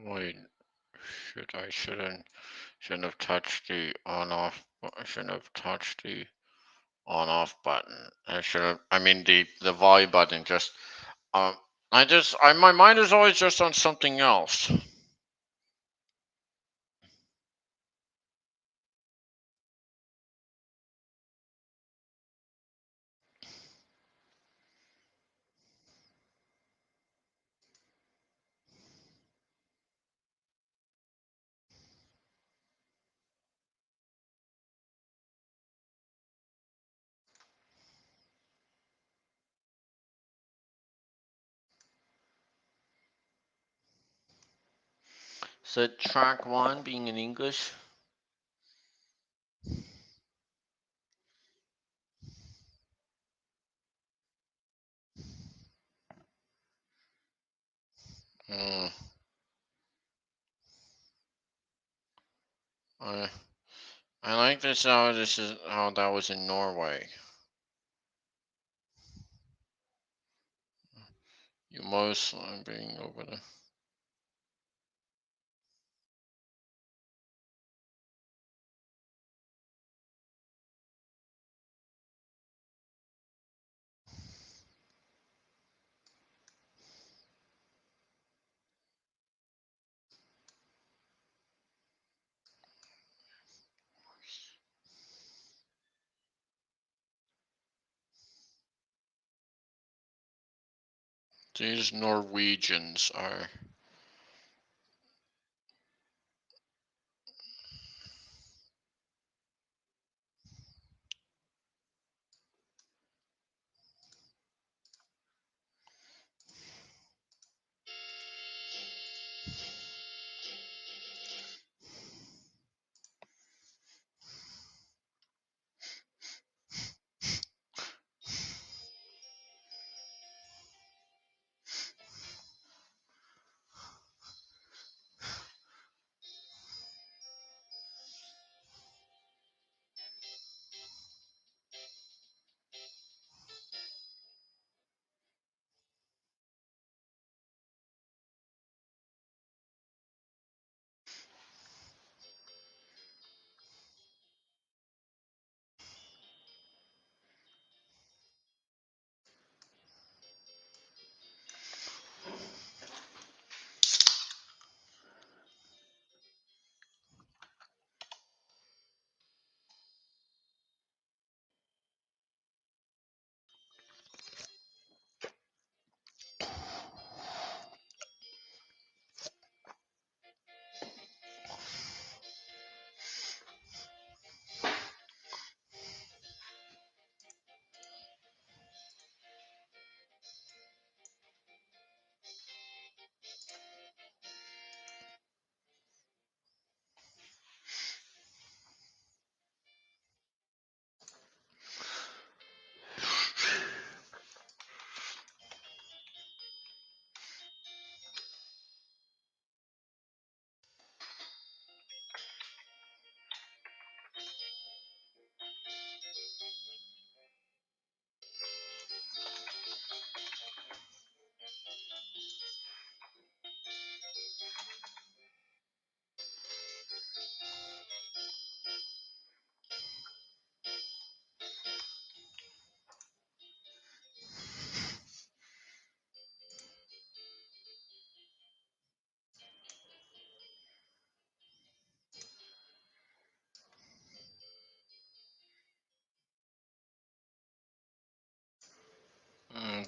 Wait, shouldn't have touched the on off. I shouldn't have touched the on off button. I should have. I mean the volume button. Just um. My mind is always just on something else. So track one being in English. Mm, I I like this is how that was in Norway. You most being over there. These Norwegians are.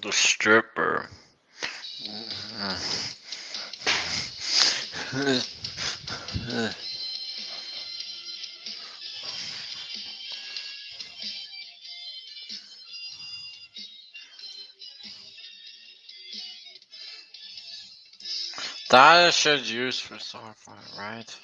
The stripper. That should use for Starfire, right?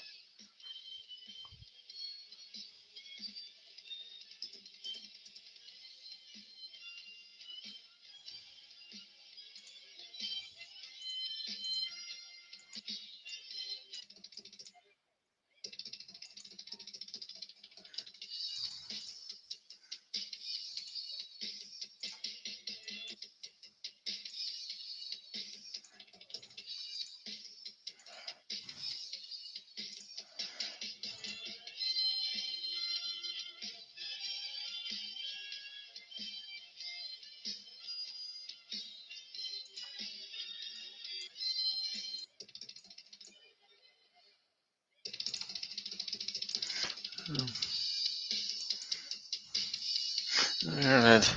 Alright.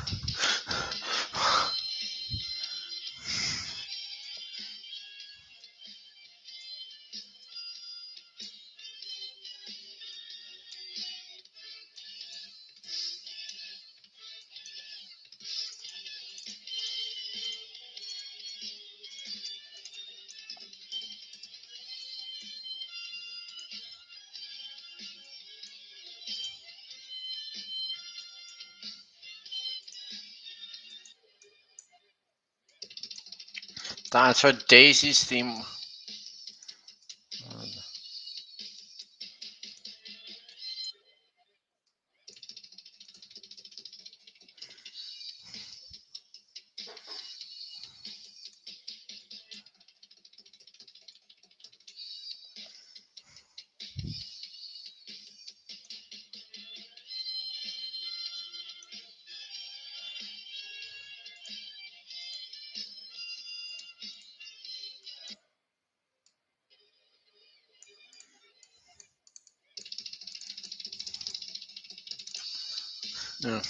That's what Daisy's theme. Yeah.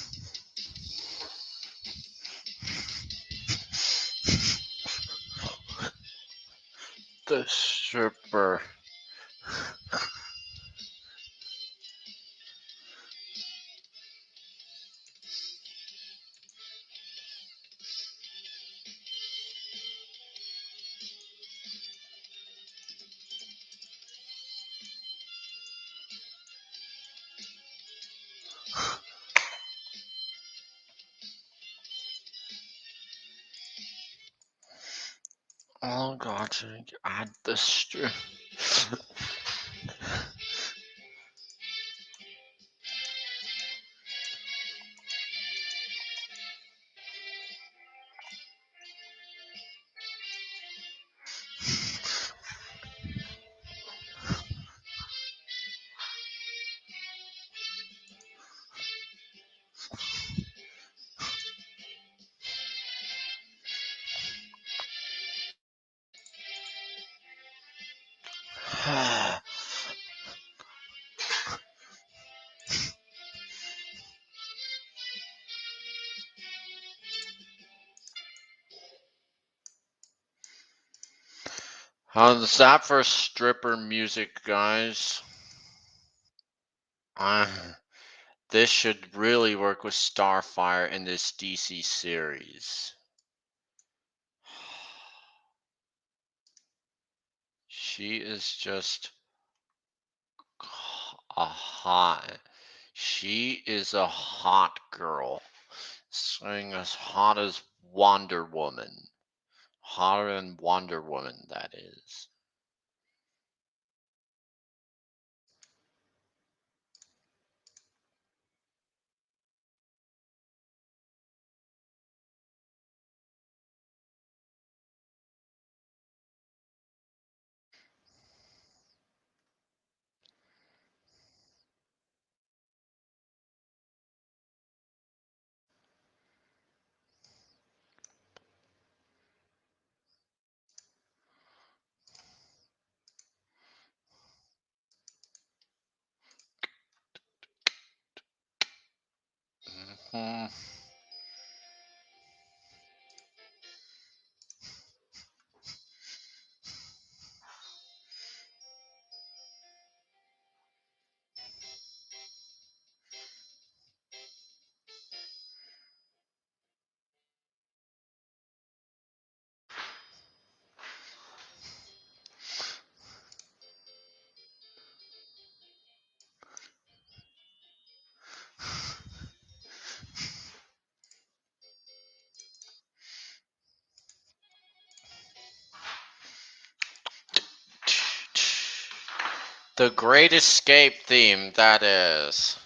The stripper. Oh god, add the strip. How's that for stripper music, guys? This should really work with Starfire in this DC series. She is just a hot. She is a hot girl. Saying as hot as Wonder Woman. Hotter than Wonder Woman, that is. Mhm. The Great Escape theme, that is.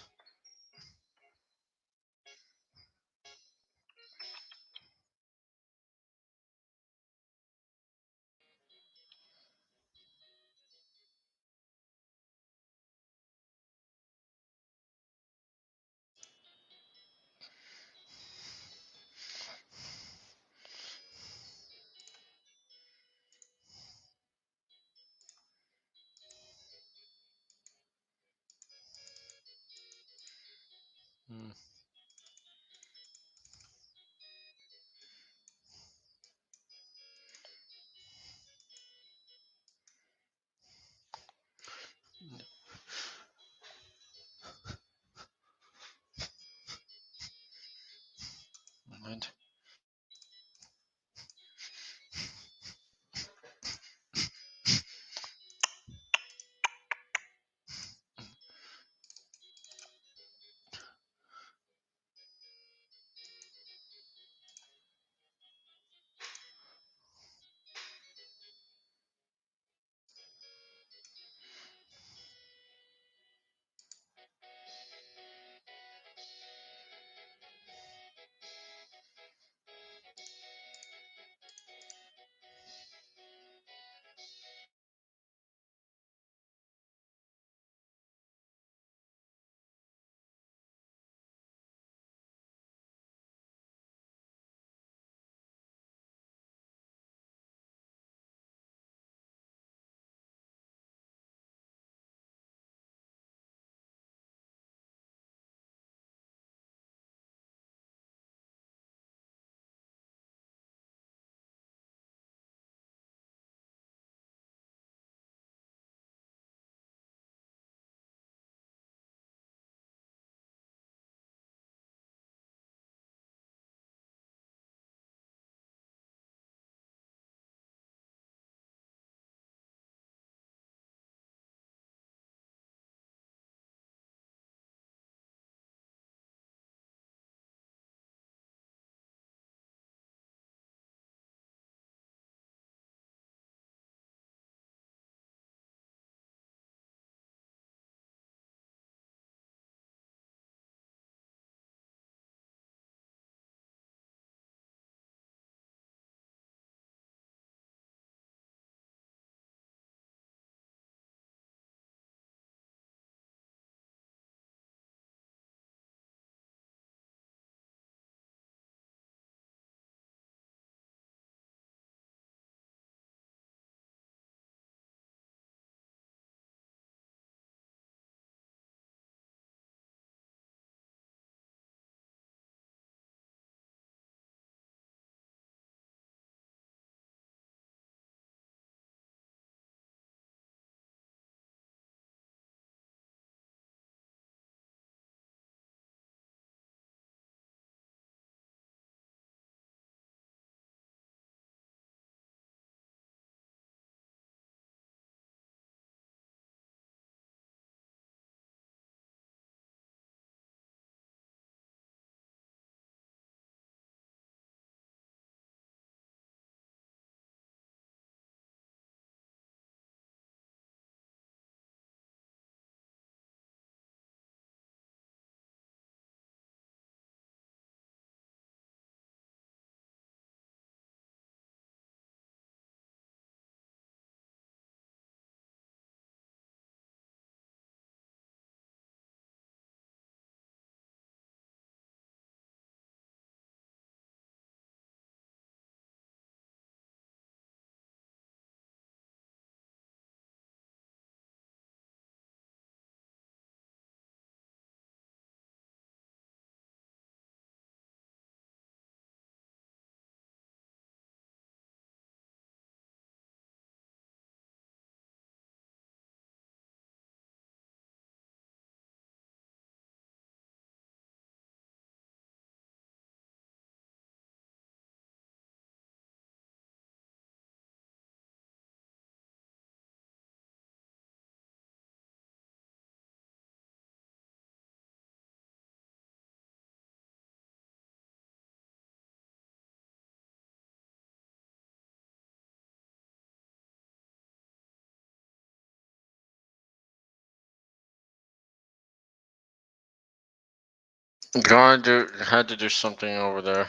God, had to do something over there.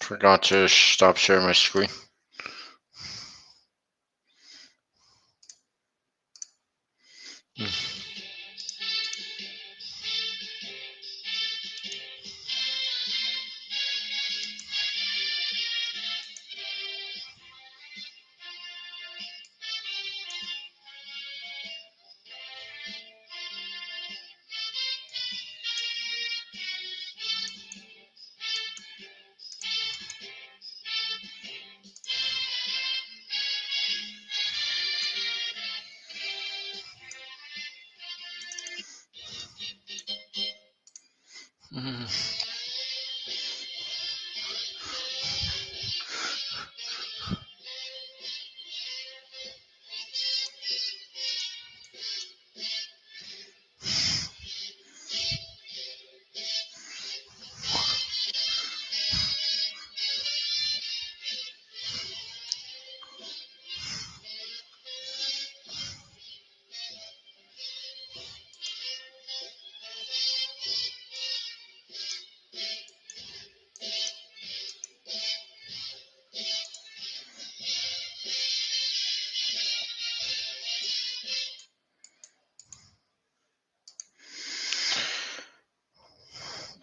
Forgot to stop sharing my screen.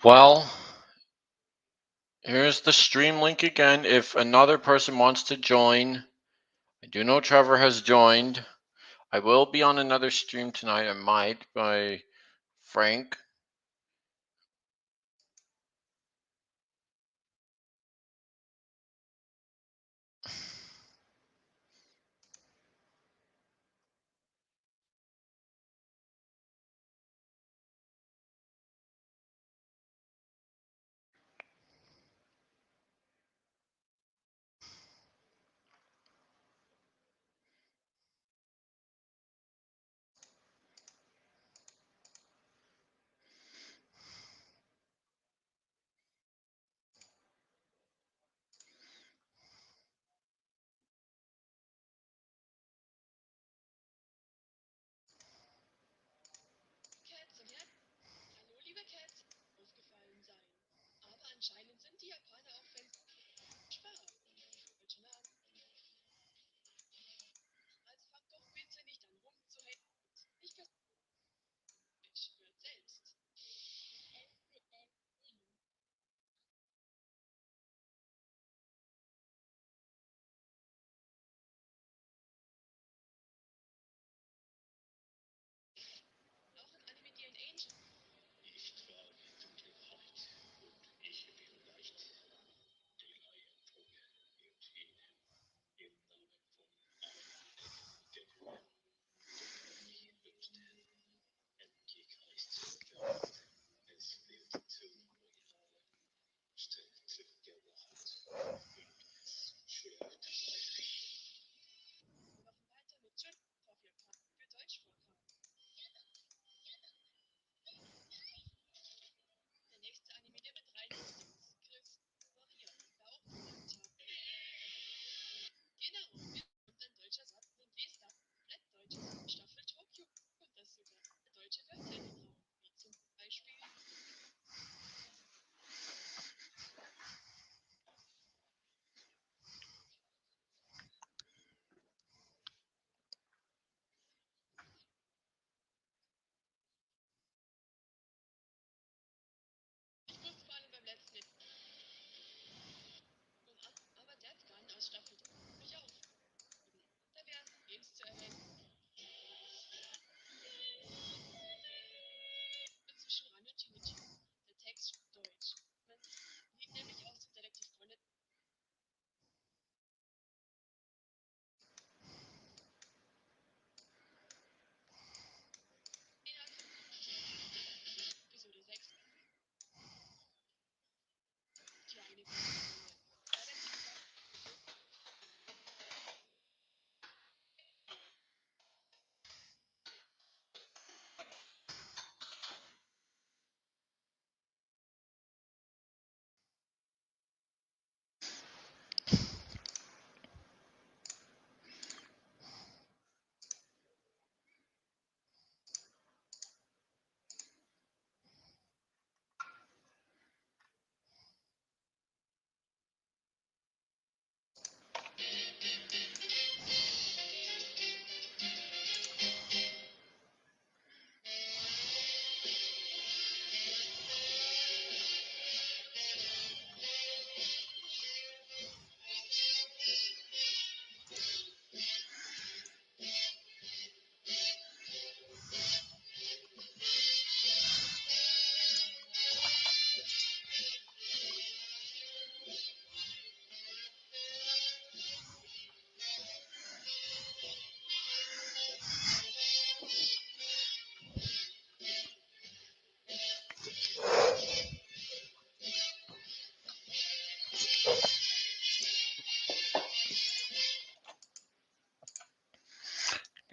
Well, here's the stream link again. If another person wants to join, I do know Trevor has joined. I will be on another stream tonight. I might by Frank.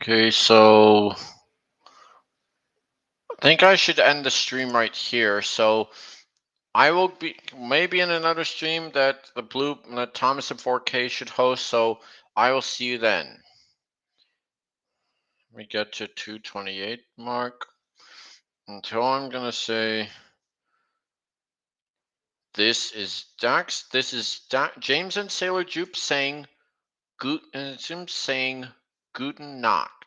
Okay, so I think I should end the stream right here. So I will be maybe in another stream that that Thomas and 4K should host. So I will see you then. We get to 228 mark. Until I'm gonna say this is Dax. This is James and Sailor Jupe saying Guten Nacht.